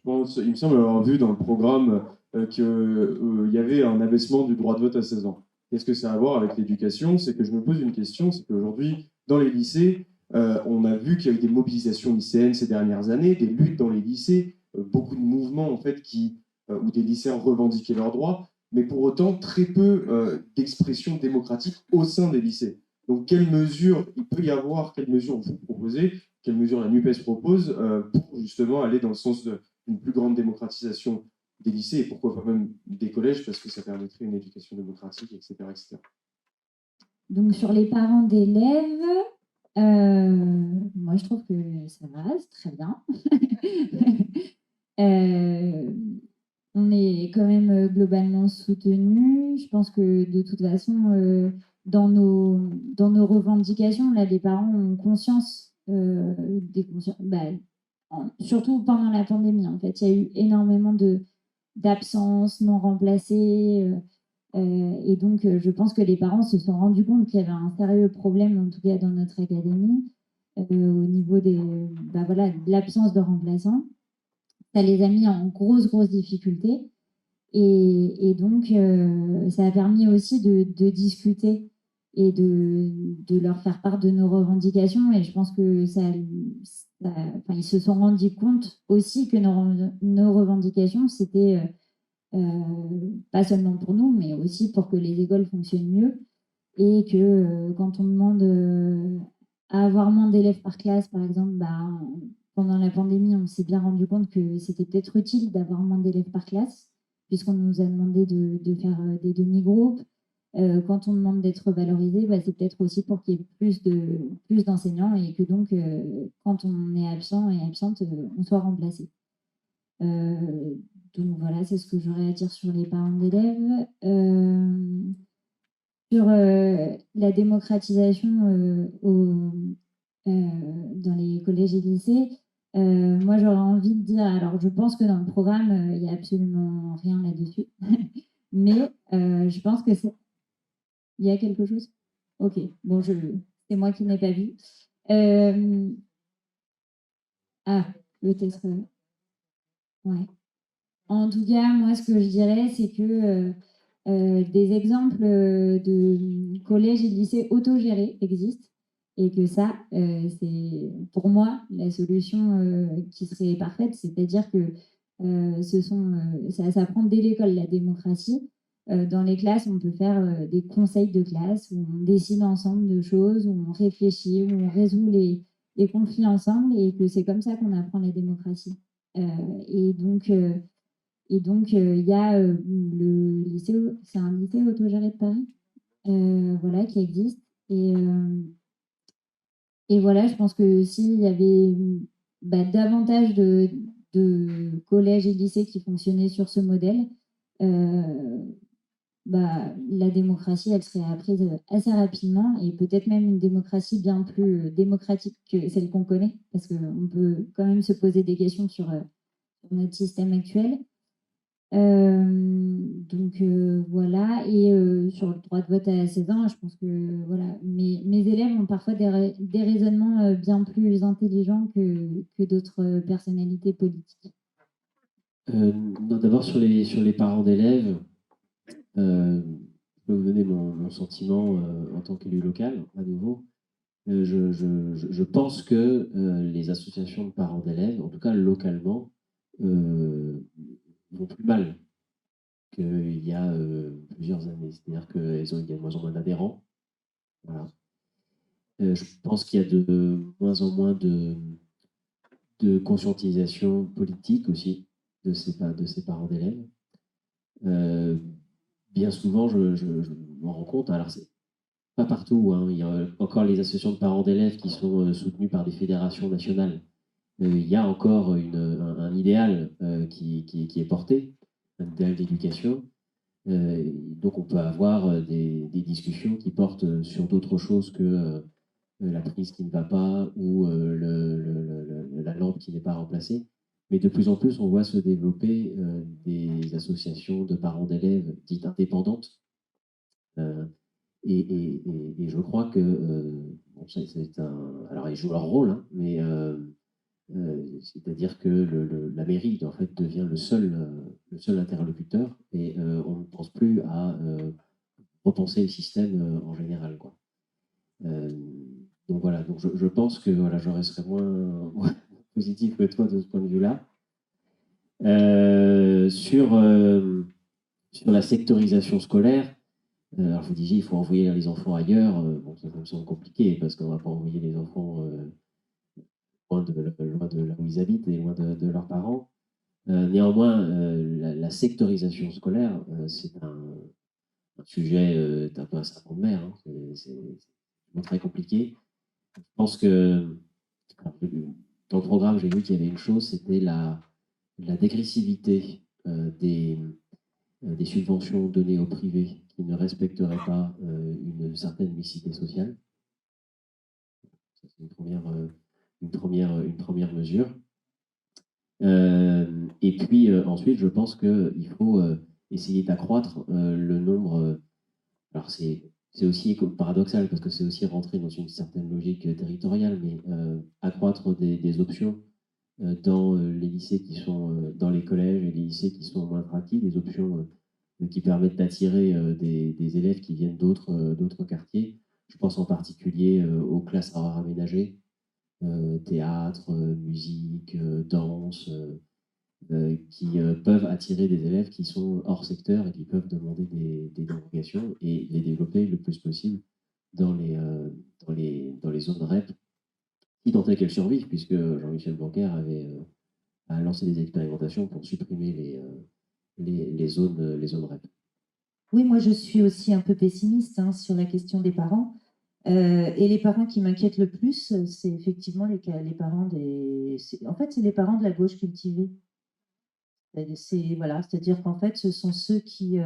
Il me semble avoir vu dans le programme qu'il y avait un abaissement du droit de vote à 16 ans. Qu'est-ce que ça a à voir avec l'éducation? C'est que je me pose une question, c'est qu'aujourd'hui, dans les lycées, on a vu qu'il y a eu des mobilisations lycéennes ces dernières années, des luttes dans les lycées, beaucoup de mouvements en fait où des lycéens revendiquaient leurs droits, mais pour autant très peu d'expression démocratique au sein des lycées. Donc, quelles mesures il peut y avoir, quelles mesures vous proposez, quelles mesures la NUPES propose pour justement aller dans le sens d'une plus grande démocratisation des lycées et pourquoi pas même des collèges, parce que ça permettrait une éducation démocratique, etc. etc. Donc, sur les parents d'élèves, moi, je trouve que ça va, c'est très bien. On est quand même globalement soutenus. Je pense que de toute façon, dans nos revendications, là, les parents ont conscience surtout pendant la pandémie. En fait, il y a eu énormément d'absences non remplacées. Et donc, je pense que les parents se sont rendus compte qu'il y avait un sérieux problème, en tout cas dans notre académie, au niveau de l'absence de remplaçants. Ça les a mis en grosses difficultés. Et donc, ça a permis aussi de discuter et de leur faire part de nos revendications. Et je pense que ils se sont rendus compte aussi que nos revendications, c'était pas seulement pour nous, mais aussi pour que les écoles fonctionnent mieux. Et que quand on demande à avoir moins d'élèves par classe, par exemple, pendant la pandémie, on s'est bien rendu compte que c'était peut-être utile d'avoir moins d'élèves par classe, puisqu'on nous a demandé de faire des demi-groupes. Quand on demande d'être valorisé, c'est peut-être aussi pour qu'il y ait plus d'enseignants et que donc, quand on est absent et absente, on soit remplacé. Donc voilà, c'est ce que j'aurais à dire sur les parents d'élèves. Sur la démocratisation dans les collèges et lycées, moi j'aurais envie de dire, alors je pense que dans le programme, il n'y a absolument rien là-dessus, mais je pense que Il y a quelque chose? Ok, bon, c'est moi qui n'ai pas vu. Ah, peut-être. Ouais. En tout cas, moi, ce que je dirais, c'est que des exemples de collèges et de lycées autogérés existent et que ça, c'est pour moi la solution qui serait parfaite, c'est-à-dire que ça s'apprend dès l'école, la démocratie. Dans les classes, on peut faire des conseils de classe où on décide ensemble de choses, où on réfléchit, où on résout les conflits ensemble et que c'est comme ça qu'on apprend la démocratie. Euh, et donc, euh, il y a le lycée, c'est un lycée autogéré de Paris, voilà, qui existe. Et voilà, je pense que s'il y avait davantage de collèges et de lycées qui fonctionnaient sur ce modèle, la démocratie, elle serait apprise assez rapidement et peut-être même une démocratie bien plus démocratique que celle qu'on connaît, parce qu'on peut quand même se poser des questions sur notre système actuel. Voilà, et sur le droit de vote à 16 ans, je pense que voilà, mes élèves ont parfois des raisonnements bien plus intelligents que d'autres personnalités politiques. Non, d'abord sur les parents d'élèves, je peux vous donner mon sentiment en tant qu'élu local, à nouveau. Je pense que les associations de parents d'élèves, en tout cas localement, vont plus mal qu'il y a plusieurs années. C'est-à-dire qu'il y a de moins en moins d'adhérents. Voilà. Je pense qu'il y a de moins en moins de conscientisation politique aussi de ces parents d'élèves. Bien souvent, je m'en rends compte, alors c'est pas partout, hein. Il y a encore les associations de parents d'élèves qui sont soutenues par des fédérations nationales. Il y a encore un idéal qui est porté, un idéal d'éducation. Donc on peut avoir des discussions qui portent sur d'autres choses que la prise qui ne va pas ou la lampe qui n'est pas remplacée. Mais de plus en plus, on voit se développer des associations de parents d'élèves dites indépendantes. Euh, et je crois que bon, alors ils jouent leur rôle, hein, mais c'est-à-dire que la mairie en fait devient le seul interlocuteur et on ne pense plus à repenser le système en général, quoi. Euh, donc voilà, donc je pense que voilà, je resterai moins positif que toi de ce point de vue-là. Sur la sectorisation scolaire, alors vous disiez il faut envoyer les enfants ailleurs. Bon, ça me semble compliqué parce qu'on ne va pas envoyer les enfants loin de là où ils habitent et loin de leurs parents. Néanmoins, la sectorisation scolaire, c'est un sujet un peu un serpent de mer. Hein. C'est très compliqué. Je pense que dans le programme, j'ai vu qu'il y avait une chose, c'était la dégressivité des subventions données au privé qui ne respecteraient pas une certaine mixité sociale. C'est une première mesure. Et puis ensuite, je pense qu'il faut essayer d'accroître le nombre. Alors c'est aussi paradoxal parce que c'est aussi rentrer dans une certaine logique territoriale, mais accroître des options dans les lycées qui sont dans les collèges et les lycées qui sont moins attractifs, des options qui permettent d'attirer des élèves qui viennent d'autres quartiers. Je pense en particulier aux classes à horaires aménagées, théâtre, musique, danse, qui peuvent attirer des élèves qui sont hors secteur et qui peuvent demander des dérogations et les développer le plus possible dans les zones REP, si tant est qu'elles survivent, puisque Jean-Michel Blanquer a lancé des expérimentations pour supprimer les zones REP. Oui, moi je suis aussi un peu pessimiste sur la question des parents. Et les parents qui m'inquiètent le plus, c'est effectivement les parents En fait, c'est les parents de la gauche cultivée. Voilà, c'est-à-dire qu'en fait, ce sont ceux qui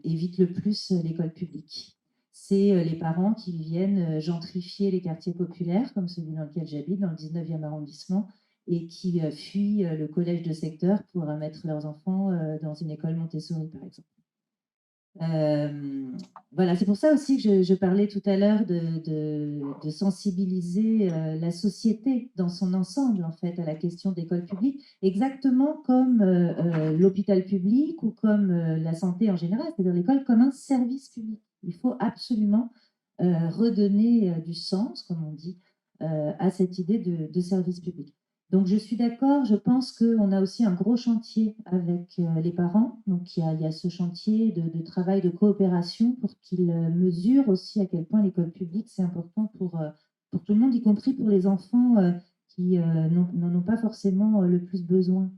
évitent le plus l'école publique. C'est les parents qui viennent gentrifier les quartiers populaires, comme celui dans lequel j'habite, dans le 19e arrondissement, et qui fuient le collège de secteur pour mettre leurs enfants dans une école Montessori, par exemple. Voilà, c'est pour ça aussi que je parlais tout à l'heure de sensibiliser la société dans son ensemble, en fait, à la question d'école publique, exactement comme l'hôpital public ou comme la santé en général, c'est-à-dire l'école comme un service public. Il faut absolument redonner du sens, comme on dit, à cette idée de service public. Donc, je suis d'accord, je pense qu'on a aussi un gros chantier avec les parents. Donc, il y a ce chantier de travail de coopération pour qu'ils mesurent aussi à quel point l'école publique, c'est important pour tout le monde, y compris pour les enfants qui n'en ont pas forcément le plus besoin.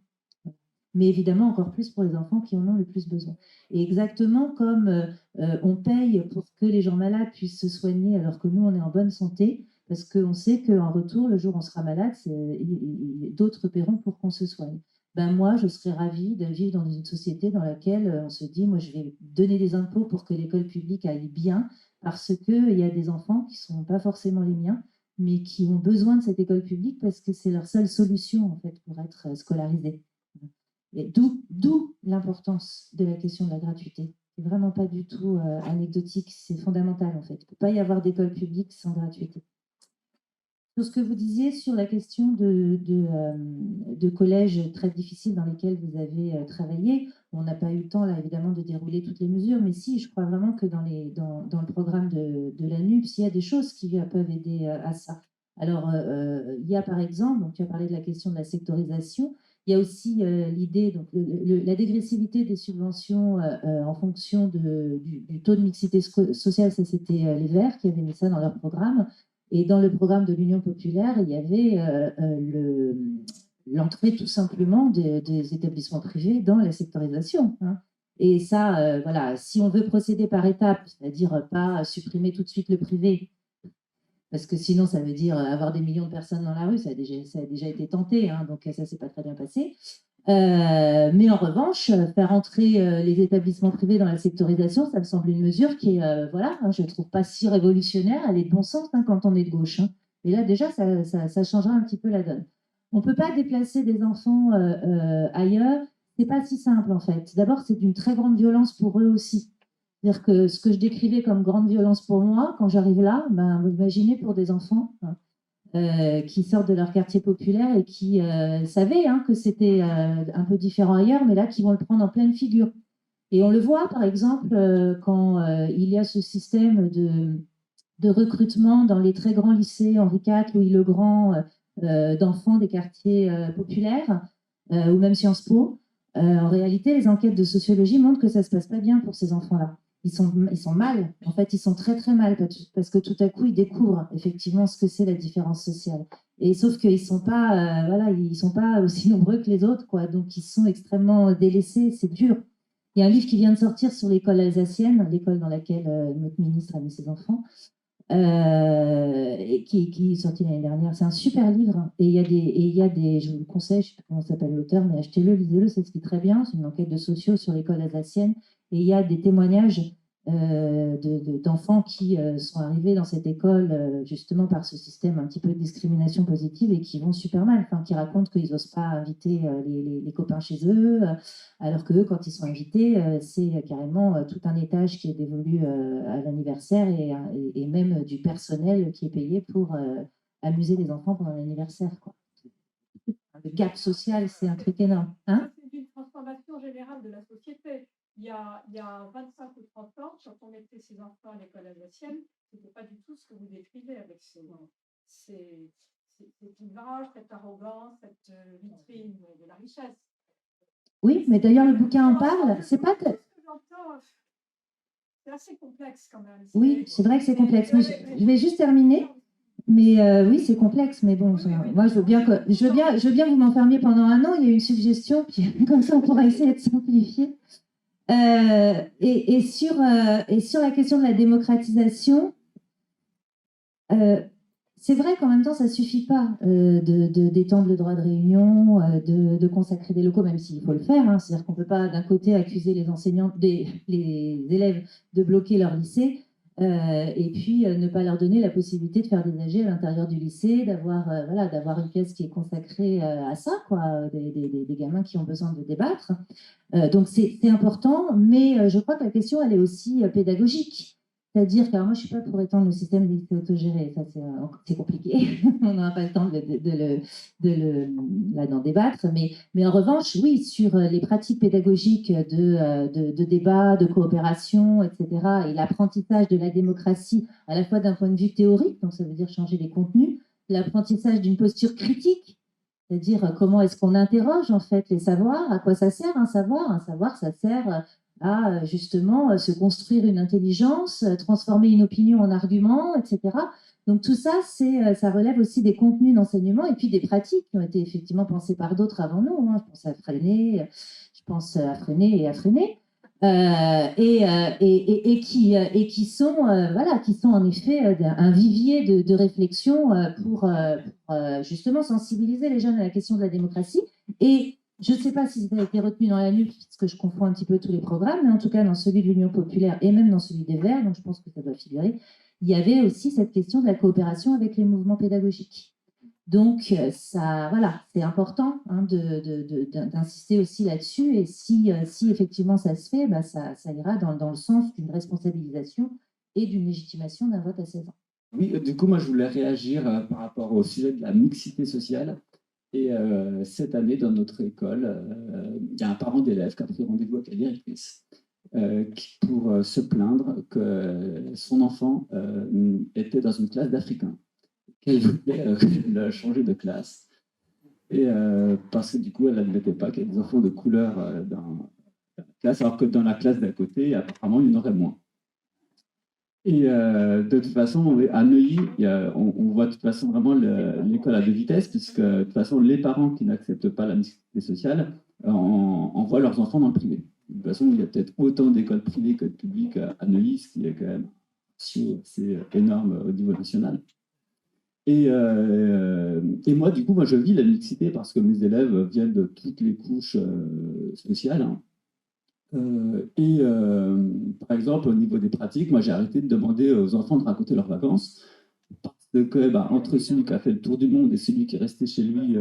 Mais évidemment, encore plus pour les enfants qui en ont le plus besoin. Et exactement comme on paye pour que les gens malades puissent se soigner alors que nous, on est en bonne santé, parce qu'on sait qu'en retour, le jour où on sera malade, d'autres paieront pour qu'on se soigne. Ben moi, je serais ravie de vivre dans une société dans laquelle on se dit, moi, je vais donner des impôts pour que l'école publique aille bien, parce qu'il y a des enfants qui ne sont pas forcément les miens, mais qui ont besoin de cette école publique parce que c'est leur seule solution, en fait, pour être scolarisés. D'où l'importance de la question de la gratuité. C'est vraiment pas du tout anecdotique, c'est fondamental en fait. Il ne peut pas y avoir d'école publique sans gratuité. Sur ce que vous disiez sur la question de collèges très difficiles dans lesquels vous avez travaillé, on n'a pas eu le temps là évidemment de dérouler toutes les mesures, mais si, je crois vraiment que dans le programme de la NUPS, il y a des choses qui peuvent aider à ça. Alors, il y a par exemple, donc tu as parlé de la question de la sectorisation, il y a aussi l'idée, donc la dégressivité des subventions en fonction du taux de mixité sociale, ça c'était les Verts qui avaient mis ça dans leur programme. Et dans le programme de l'Union populaire, il y avait l'entrée tout simplement des établissements privés dans la sectorisation. Hein. Et ça, voilà, si on veut procéder par étapes, c'est-à-dire pas supprimer tout de suite le privé, parce que sinon, ça veut dire avoir des millions de personnes dans la rue, ça a déjà été tenté, hein, donc ça, c'est pas très bien passé. Mais en revanche, faire entrer les établissements privés dans la sectorisation, ça me semble une mesure qui est, voilà, hein, je ne trouve pas si révolutionnaire, elle est de bon sens hein, quand on est de gauche. Hein. Et là, déjà, ça changera un petit peu la donne. On ne peut pas déplacer des enfants ailleurs, c'est pas si simple en fait. D'abord, c'est d'une très grande violence pour eux aussi. C'est-à-dire que ce que je décrivais comme grande violence pour moi, quand j'arrive là, ben, vous imaginez pour des enfants qui sortent de leur quartier populaire et qui savaient hein, que c'était un peu différent ailleurs, mais là, qui vont le prendre en pleine figure. Et on le voit, par exemple, quand il y a ce système de recrutement dans les très grands lycées, Henri IV, Louis-le-Grand, d'enfants des quartiers populaires, ou même Sciences Po. En réalité, les enquêtes de sociologie montrent que ça ne se passe pas bien pour ces enfants-là. Ils sont mal, en fait, ils sont très très mal, parce que tout à coup, ils découvrent effectivement ce que c'est la différence sociale. Et sauf qu'ils ne sont pas, voilà, ils sont pas aussi nombreux que les autres, quoi. Donc ils sont extrêmement délaissés, c'est dur. Il y a un livre qui vient de sortir sur l'école alsacienne, l'école dans laquelle notre ministre a mis ses enfants, qui est sorti l'année dernière. C'est un super livre. Et il y a des, je vous le conseille, je ne sais pas comment s'appelle l'auteur, mais achetez-le, lisez-le, c'est ce qui est très bien. C'est une enquête de sociaux sur l'école alsacienne. Et il y a des témoignages d'enfants qui sont arrivés dans cette école justement par ce système un petit peu de discrimination positive et qui vont super mal, enfin, qui racontent qu'ils n'osent pas inviter les copains chez eux, alors qu'eux, quand ils sont invités, c'est carrément tout un étage qui est dévolu à l'anniversaire et même du personnel qui est payé pour amuser les enfants pendant l'anniversaire. Le gap social, c'est un truc énorme. Hein, c'est une transformation générale de la société. Il y a 25 ou 30 ans, quand on mettait ses enfants à l'école alsacienne, ce n'était pas du tout ce que vous décrivez avec cette image, cette arrogance, cette vitrine de la richesse. Oui, mais d'ailleurs, le bouquin en parle. C'est pas que... C'est assez complexe quand même. Oui, c'est vrai que c'est complexe. Mais je vais juste terminer. Mais oui, c'est complexe, mais bon, moi je veux bien que vous m'enfermiez pendant un an. Il y a une suggestion, puis comme ça on pourra essayer de simplifier. Et sur la question de la démocratisation, c'est vrai qu'en même temps, ça ne suffit pas d'étendre le droit de réunion, de consacrer des locaux, même s'il faut le faire. Hein. C'est-à-dire qu'on ne peut pas d'un côté accuser les enseignants, les élèves de bloquer leur lycée. Et puis ne pas leur donner la possibilité de faire des AG à l'intérieur du lycée, d'avoir une pièce qui est consacrée à ça, quoi, des gamins qui ont besoin de débattre. Donc c'est important, mais je crois que la question, elle est aussi pédagogique. C'est-à-dire que alors moi, je ne suis pas pour étendre le système des lycées autogérés, ça c'est compliqué, on n'aura pas le temps d'en débattre, mais en revanche, oui, sur les pratiques pédagogiques de débat, de coopération, etc., et l'apprentissage de la démocratie, à la fois d'un point de vue théorique, donc ça veut dire changer les contenus, l'apprentissage d'une posture critique, c'est-à-dire comment est-ce qu'on interroge en fait les savoirs, à quoi ça sert un savoir? Un savoir, ça sert à justement se construire une intelligence, transformer une opinion en argument, etc. Donc tout ça, ça relève aussi des contenus d'enseignement et puis des pratiques qui ont été effectivement pensées par d'autres avant nous. Hein. Je pense à Freinet et à Freinet. Qui sont en effet un vivier de réflexion pour justement sensibiliser les jeunes à la question de la démocratie. Et je ne sais pas si ça a été retenu dans la NUP, puisque je confonds un petit peu tous les programmes, mais en tout cas dans celui de l'Union populaire et même dans celui des Verts, donc je pense que ça doit figurer, il y avait aussi cette question de la coopération avec les mouvements pédagogiques. Donc, voilà, c'est important hein, d'insister aussi là-dessus. Et si effectivement ça se fait, ça ira dans le sens d'une responsabilisation et d'une légitimation d'un vote à 16 ans. Oui, du coup, moi, je voulais réagir par rapport au sujet de la mixité sociale. Et cette année, dans notre école, il y a un parent d'élève qui a pris rendez-vous avec la directrice pour se plaindre que son enfant était dans une classe d'Africains, qu'elle voulait changer de classe. Et parce que du coup, elle n'admettait pas qu'il y ait des enfants de couleur dans la classe, alors que dans la classe d'à côté, apparemment, il y en aurait moins. Et de toute façon, à Neuilly, on voit de toute façon vraiment l'école à deux vitesses, puisque de toute façon, les parents qui n'acceptent pas la mixité sociale envoient leurs enfants dans le privé. De toute façon, il y a peut-être autant d'écoles privées que de publiques à Neuilly, ce qui est quand même assez énorme au niveau national. Et moi, du coup, je vis la mixité parce que mes élèves viennent de toutes les couches sociales. Hein. Par exemple, au niveau des pratiques, moi j'ai arrêté de demander aux enfants de raconter leurs vacances parce que entre celui qui a fait le tour du monde et celui qui est resté chez lui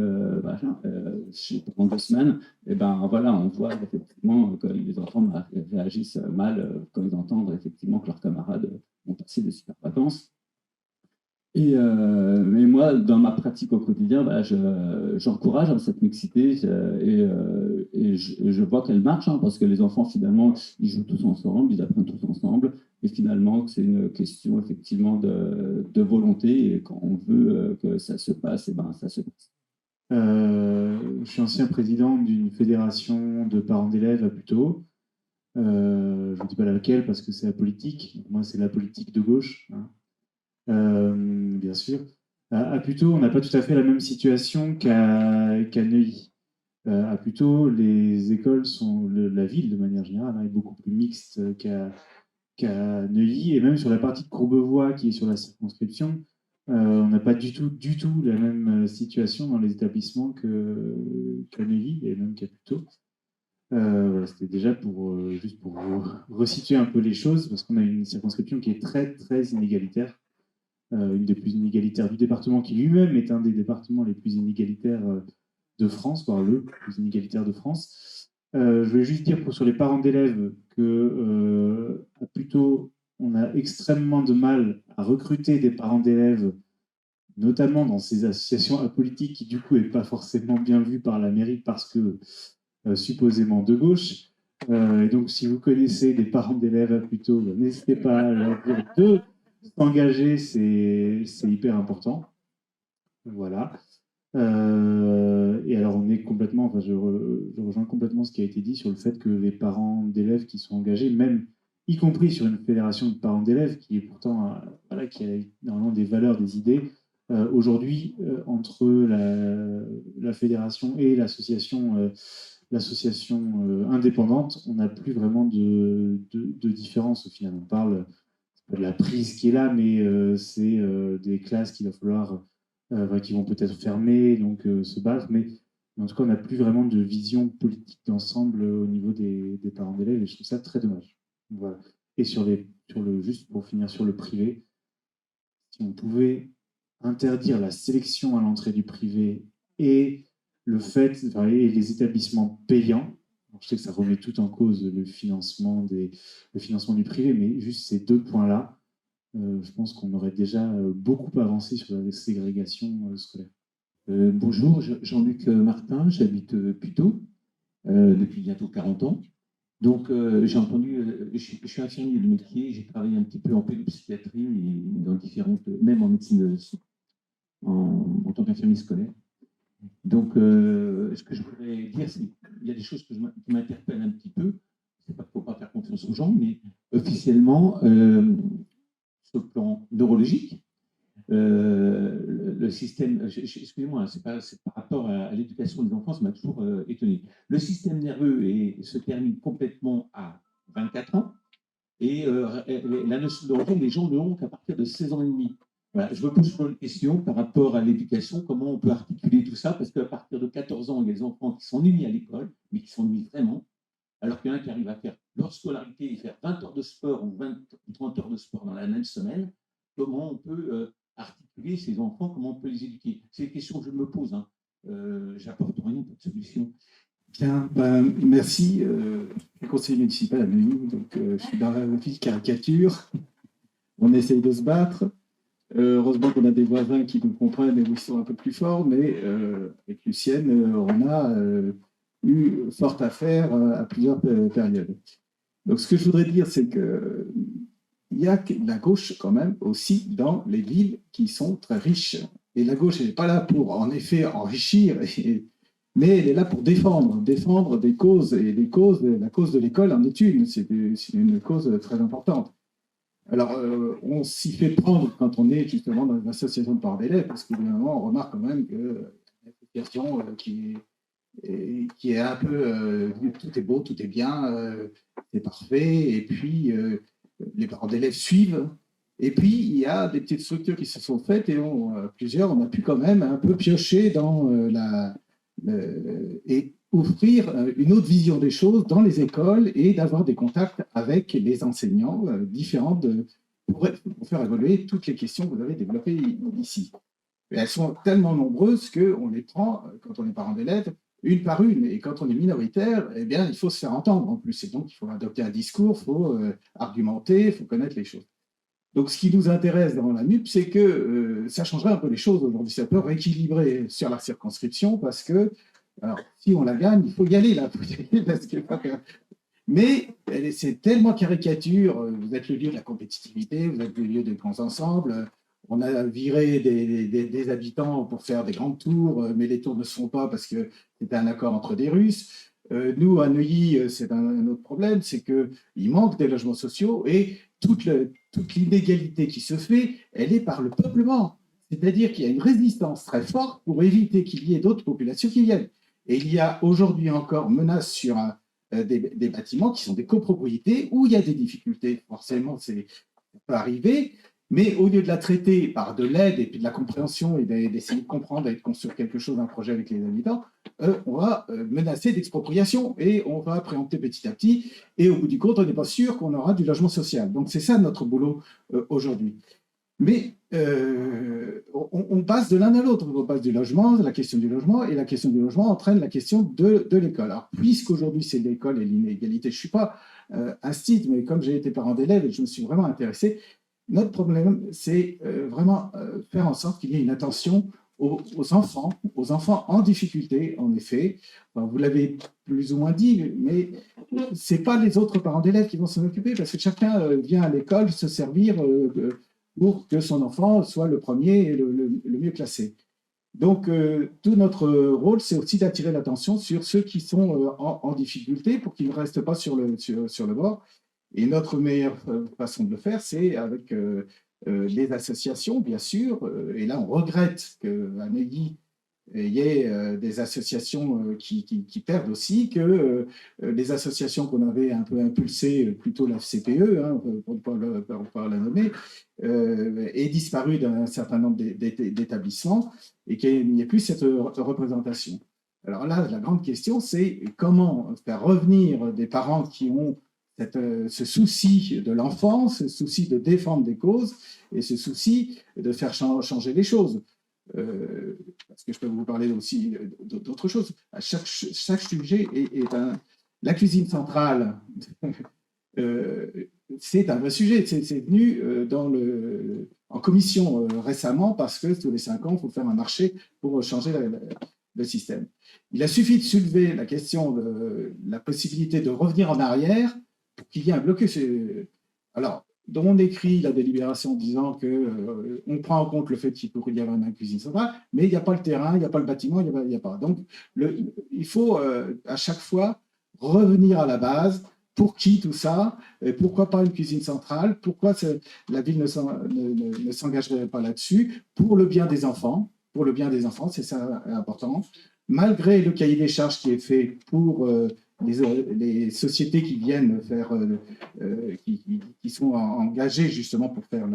pendant 2 semaines, et voilà, on voit effectivement que les enfants réagissent mal quand ils entendent effectivement que leurs camarades ont passé des super vacances. Mais moi, dans ma pratique au quotidien, j'encourage cette mixité et je vois qu'elle marche hein, parce que les enfants, finalement, ils jouent tous ensemble, ils apprennent tous ensemble. Et finalement, c'est une question effectivement de volonté. Et quand on veut que ça se passe, ça se passe. Je suis ancien président d'une fédération de parents d'élèves à Puteaux. Je ne dis pas laquelle parce que c'est la politique. Moi, c'est la politique de gauche. Hein. Bien sûr. À Puteaux, on n'a pas tout à fait la même situation qu'à Neuilly. À Puteaux, les écoles la ville de manière générale est beaucoup plus mixte qu'à Neuilly, et même sur la partie de Courbevoie qui est sur la circonscription, on n'a pas du tout la même situation dans les établissements qu'à Neuilly et même qu'à Puteaux. Voilà, c'était déjà juste pour resituer un peu les choses, parce qu'on a une circonscription qui est très, très inégalitaire. Une des plus inégalitaires du département, qui lui-même est un des départements les plus inégalitaires de France, voire le plus inégalitaire de France. Je voulais juste dire sur les parents d'élèves que plutôt on a extrêmement de mal à recruter des parents d'élèves, notamment dans ces associations apolitiques qui du coup n'est pas forcément bien vues par la mairie parce que supposément de gauche. Et donc si vous connaissez des parents d'élèves à Puteaux, n'hésitez pas à leur dire de s'engager, c'est hyper important. Voilà. Et alors, on est complètement, je rejoins complètement ce qui a été dit sur le fait que les parents d'élèves qui sont engagés, même y compris sur une fédération de parents d'élèves qui est pourtant, qui a normalement des valeurs, des idées, aujourd'hui, entre la fédération et l'association indépendante, on n'a plus vraiment de différence au final. On parle de la prise qui est là, mais c'est des classes qu'il va falloir, qui vont peut-être fermer, donc se battre, mais en tout cas, on n'a plus vraiment de vision politique d'ensemble au niveau des parents d'élèves, et je trouve ça très dommage. Voilà. Et juste pour finir sur le privé, si on pouvait interdire la sélection à l'entrée du privé et et les établissements payants, je sais que ça remet tout en cause le financement du privé, mais juste ces deux points-là, je pense qu'on aurait déjà beaucoup avancé sur la ségrégation scolaire. Bonjour, Jean-Luc Martin, j'habite Puteaux depuis bientôt 40 ans. Donc, j'ai entendu, je suis infirmier de métier, j'ai travaillé un petit peu en pédopsychiatrie et dans différentes, même en médecine en tant qu'infirmier scolaire. Donc, ce que je voudrais dire, c'est qu'il y a des choses qui m'interpellent un petit peu. C'est pas qu'il ne faut pas faire confiance aux gens, mais officiellement, sur le plan neurologique, le système, excusez-moi, c'est par rapport à l'éducation des enfants, ça m'a toujours étonné. Le système nerveux se termine complètement à 24 ans et la notion d'origine, les gens ne l'ont qu'à partir de 16 ans et demi. Voilà, je me pose une question par rapport à l'éducation, comment on peut articuler tout ça, parce qu'à partir de 14 ans, il y a des enfants qui s'ennuient à l'école, mais qui s'ennuient vraiment, alors qu'il y en a qui arrivent à faire leur scolarité et faire 20 heures de sport ou 20 ou 30 heures de sport dans la même semaine. Comment on peut articuler ces enfants, comment on peut les éduquer? C'est une question que je me pose. Hein. J'apporte rien pour de solution. Bien, merci. Je suis conseiller municipal à Neuilly, donc je suis dans la petite caricature. On essaye de se battre. Heureusement qu'on a des voisins qui nous comprennent et qui sont un peu plus forts, mais avec Lucienne, on a eu fort à faire à plusieurs périodes. Donc ce que je voudrais dire, c'est que il y a la gauche quand même aussi dans les villes qui sont très riches. Et la gauche, elle n'est pas là pour, en effet, enrichir, mais elle est là pour défendre des causes. Et la cause de l'école en est une. C'est une cause très importante. Alors, on s'y fait prendre quand on est justement dans une association de parents d'élèves, parce qu'évidemment, on remarque quand même que l'association qui est un peu tout est beau, tout est bien, c'est parfait, et puis les parents d'élèves suivent. Et puis, il y a des petites structures qui se sont faites, et on a pu quand même un peu piocher dans et offrir une autre vision des choses dans les écoles et d'avoir des contacts avec les enseignants différents pour faire évoluer toutes les questions que vous avez développées ici. Et elles sont tellement nombreuses qu'on les prend, quand on est parent d'élèves, une par une. Et quand on est minoritaire, eh bien, il faut se faire entendre en plus. Et donc, il faut adopter un discours, il faut argumenter, il faut connaître les choses. Donc, ce qui nous intéresse dans la MUP, c'est que ça changerait un peu les choses aujourd'hui. Ça peut rééquilibrer sur la circonscription parce que, alors, si on la gagne, il faut y aller là. Parce que, mais c'est tellement caricature. Vous êtes le lieu de la compétitivité, vous êtes le lieu des grands ensembles. On a viré des habitants pour faire des grandes tours, mais les tours ne se font pas parce que c'était un accord entre des Russes. Nous, à Neuilly, c'est un autre problème, c'est qu'il manque des logements sociaux et toute l'inégalité qui se fait, elle est par le peuplement. C'est-à-dire qu'il y a une résistance très forte pour éviter qu'il y ait d'autres populations qui viennent. Et il y a aujourd'hui encore menace sur des bâtiments qui sont des copropriétés où il y a des difficultés. Forcément, ça peut arriver. Mais au lieu de la traiter par de l'aide et puis de la compréhension et d'essayer de comprendre et de construire quelque chose, un projet avec les habitants, on va menacer d'expropriation et on va préempter petit à petit. Et au bout du compte, on n'est pas sûr qu'on aura du logement social. Donc c'est ça notre boulot aujourd'hui. Mais on passe de l'un à l'autre. On passe du logement, de la question du logement, et la question du logement entraîne la question de l'école. Alors, puisqu'aujourd'hui c'est l'école et l'inégalité, je ne suis pas instite, mais comme j'ai été parent d'élèves et je me suis vraiment intéressé, notre problème, c'est vraiment faire en sorte qu'il y ait une attention aux enfants en difficulté, en effet. Enfin, vous l'avez plus ou moins dit, mais ce n'est pas les autres parents d'élèves qui vont s'en occuper, parce que chacun vient à l'école se servir pour que son enfant soit le premier et le mieux classé. Donc, tout notre rôle, c'est aussi d'attirer l'attention sur ceux qui sont en difficulté pour qu'ils ne restent pas sur le bord. Et notre meilleure façon de le faire, c'est avec les associations, bien sûr. Et là, on regrette qu'à Neuilly, il y ait des associations qui perdent aussi, que les associations qu'on avait un peu impulsées, plutôt la FCPE, hein, pour ne pas la nommer, aient disparu d'un certain nombre d'établissements et qu'il n'y ait plus cette représentation. Alors là, la grande question, c'est comment faire revenir des parents qui ont ce souci de l'enfant, ce souci de défendre des causes et ce souci de faire changer les choses. Parce que je peux vous parler aussi d'autres choses. Chaque sujet est un... La cuisine centrale, c'est un vrai sujet. C'est venu en commission récemment parce que tous les 5 ans, il faut faire un marché pour changer le système. Il a suffi de soulever la question de la possibilité de revenir en arrière pour qu'il y ait un blocus. Alors, dans mon écrit la délibération disant qu'on prend en compte le fait qu'il pourrait y avoir une cuisine centrale, mais il n'y a pas le terrain, il n'y a pas le bâtiment, il n'y a pas. Donc, il faut à chaque fois revenir à la base. Pour qui tout ça? Et pourquoi pas une cuisine centrale? Pourquoi la ville ne s'engagerait pas là-dessus? Pour le bien des enfants. Pour le bien des enfants, c'est ça important. Malgré le cahier des charges qui est fait pour les sociétés qui viennent faire, qui sont engagées justement pour faire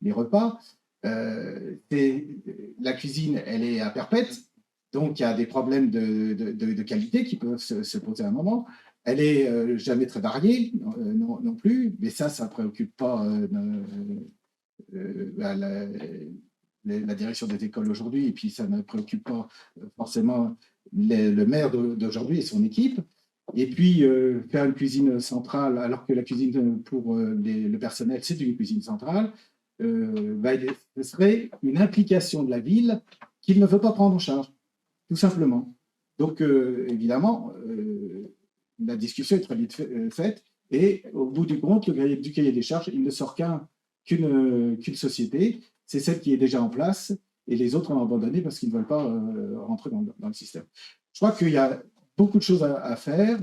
les repas, la cuisine, elle est à perpète. Donc, il y a des problèmes de qualité qui peuvent se poser à un moment. Elle est jamais très variée non plus, mais ça ne préoccupe pas la direction des écoles aujourd'hui, et puis ça ne préoccupe pas forcément le maire d'aujourd'hui et son équipe. Et puis, faire une cuisine centrale, alors que la cuisine pour le personnel, c'est une cuisine centrale, ce serait une implication de la ville qu'il ne veut pas prendre en charge, tout simplement. Donc, évidemment, la discussion est très vite faite, et au bout du compte, du cahier des charges, il ne sort qu'une société, c'est celle qui est déjà en place, et les autres ont abandonné parce qu'ils ne veulent pas rentrer dans le système. Je crois qu'il y a beaucoup de choses à faire,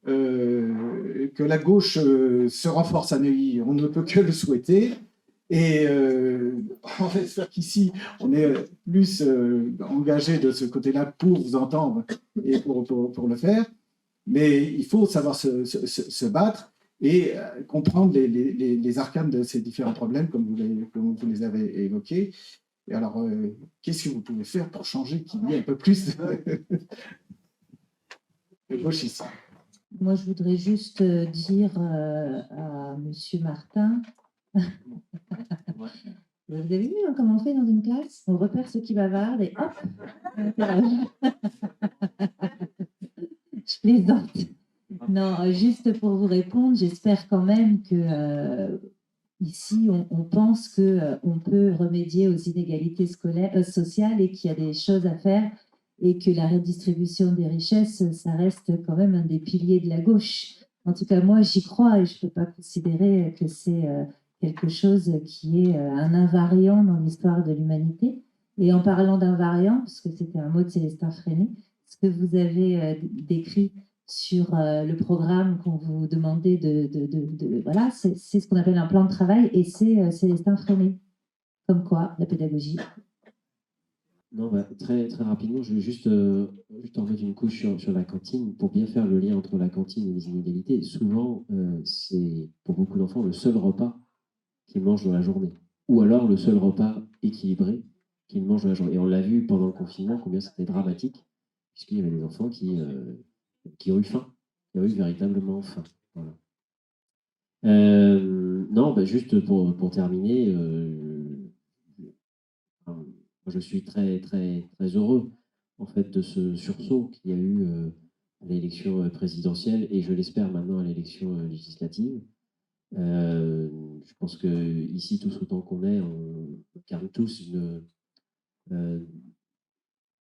que la gauche se renforce à Neuilly, on ne peut que le souhaiter, et on espère qu'ici, on est plus engagé de ce côté-là pour vous entendre et pour le faire. Mais il faut savoir se battre et comprendre les arcanes de ces différents problèmes, comme vous les avez évoqués. Et alors, qu'est-ce que vous pouvez faire pour changer qu'il y ait un peu plus de gauchisme? Moi, je voudrais juste dire à Monsieur Martin, vous avez vu comment on fait dans une classe? On repère ceux qui bavardent et hop. Je plaisante. Non, juste pour vous répondre, j'espère quand même que ici, on pense qu'on peut remédier aux inégalités sociales et qu'il y a des choses à faire et que la redistribution des richesses, ça reste quand même un des piliers de la gauche. En tout cas, moi, j'y crois et je ne peux pas considérer que c'est quelque chose qui est un invariant dans l'histoire de l'humanité. Et en parlant d'invariant, parce que c'était un mot de Célestin Freinet, ce que vous avez décrit sur le programme qu'on vous demandait voilà, c'est ce qu'on appelle un plan de travail et c'est Célestin Freinet. Comme quoi, la pédagogie. Non, très, très rapidement, je vais juste en mettre une couche sur la cantine pour bien faire le lien entre la cantine et les inégalités. Souvent, c'est pour beaucoup d'enfants le seul repas qu'ils mangent dans la journée. Ou alors le seul repas équilibré qu'ils mangent dans la journée. Et on l'a vu pendant le confinement, combien c'était dramatique, puisqu'il y avait des enfants qui ont eu faim, qui ont eu véritablement faim. Voilà. Non, juste pour terminer, je suis très, très, très heureux en fait, de ce sursaut qu'il y a eu à l'élection présidentielle et je l'espère maintenant à l'élection législative. Je pense qu'ici, tous autant qu'on est, on incarne tous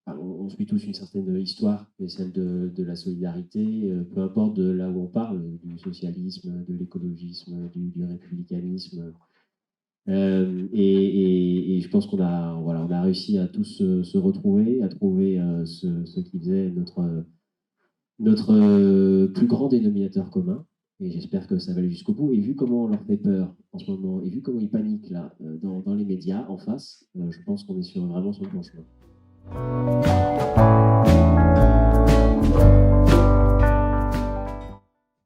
on suit tous une certaine histoire, qui est celle de la solidarité, peu importe de là où on parle, du socialisme, de l'écologisme, du républicanisme. Et je pense qu'on a réussi à tous se retrouver, à trouver ce qui faisait notre plus grand dénominateur commun. Et j'espère que ça va aller jusqu'au bout. Et vu comment on leur fait peur en ce moment, et vu comment ils paniquent là, dans les médias en face, je pense qu'on est vraiment sur le bon chemin.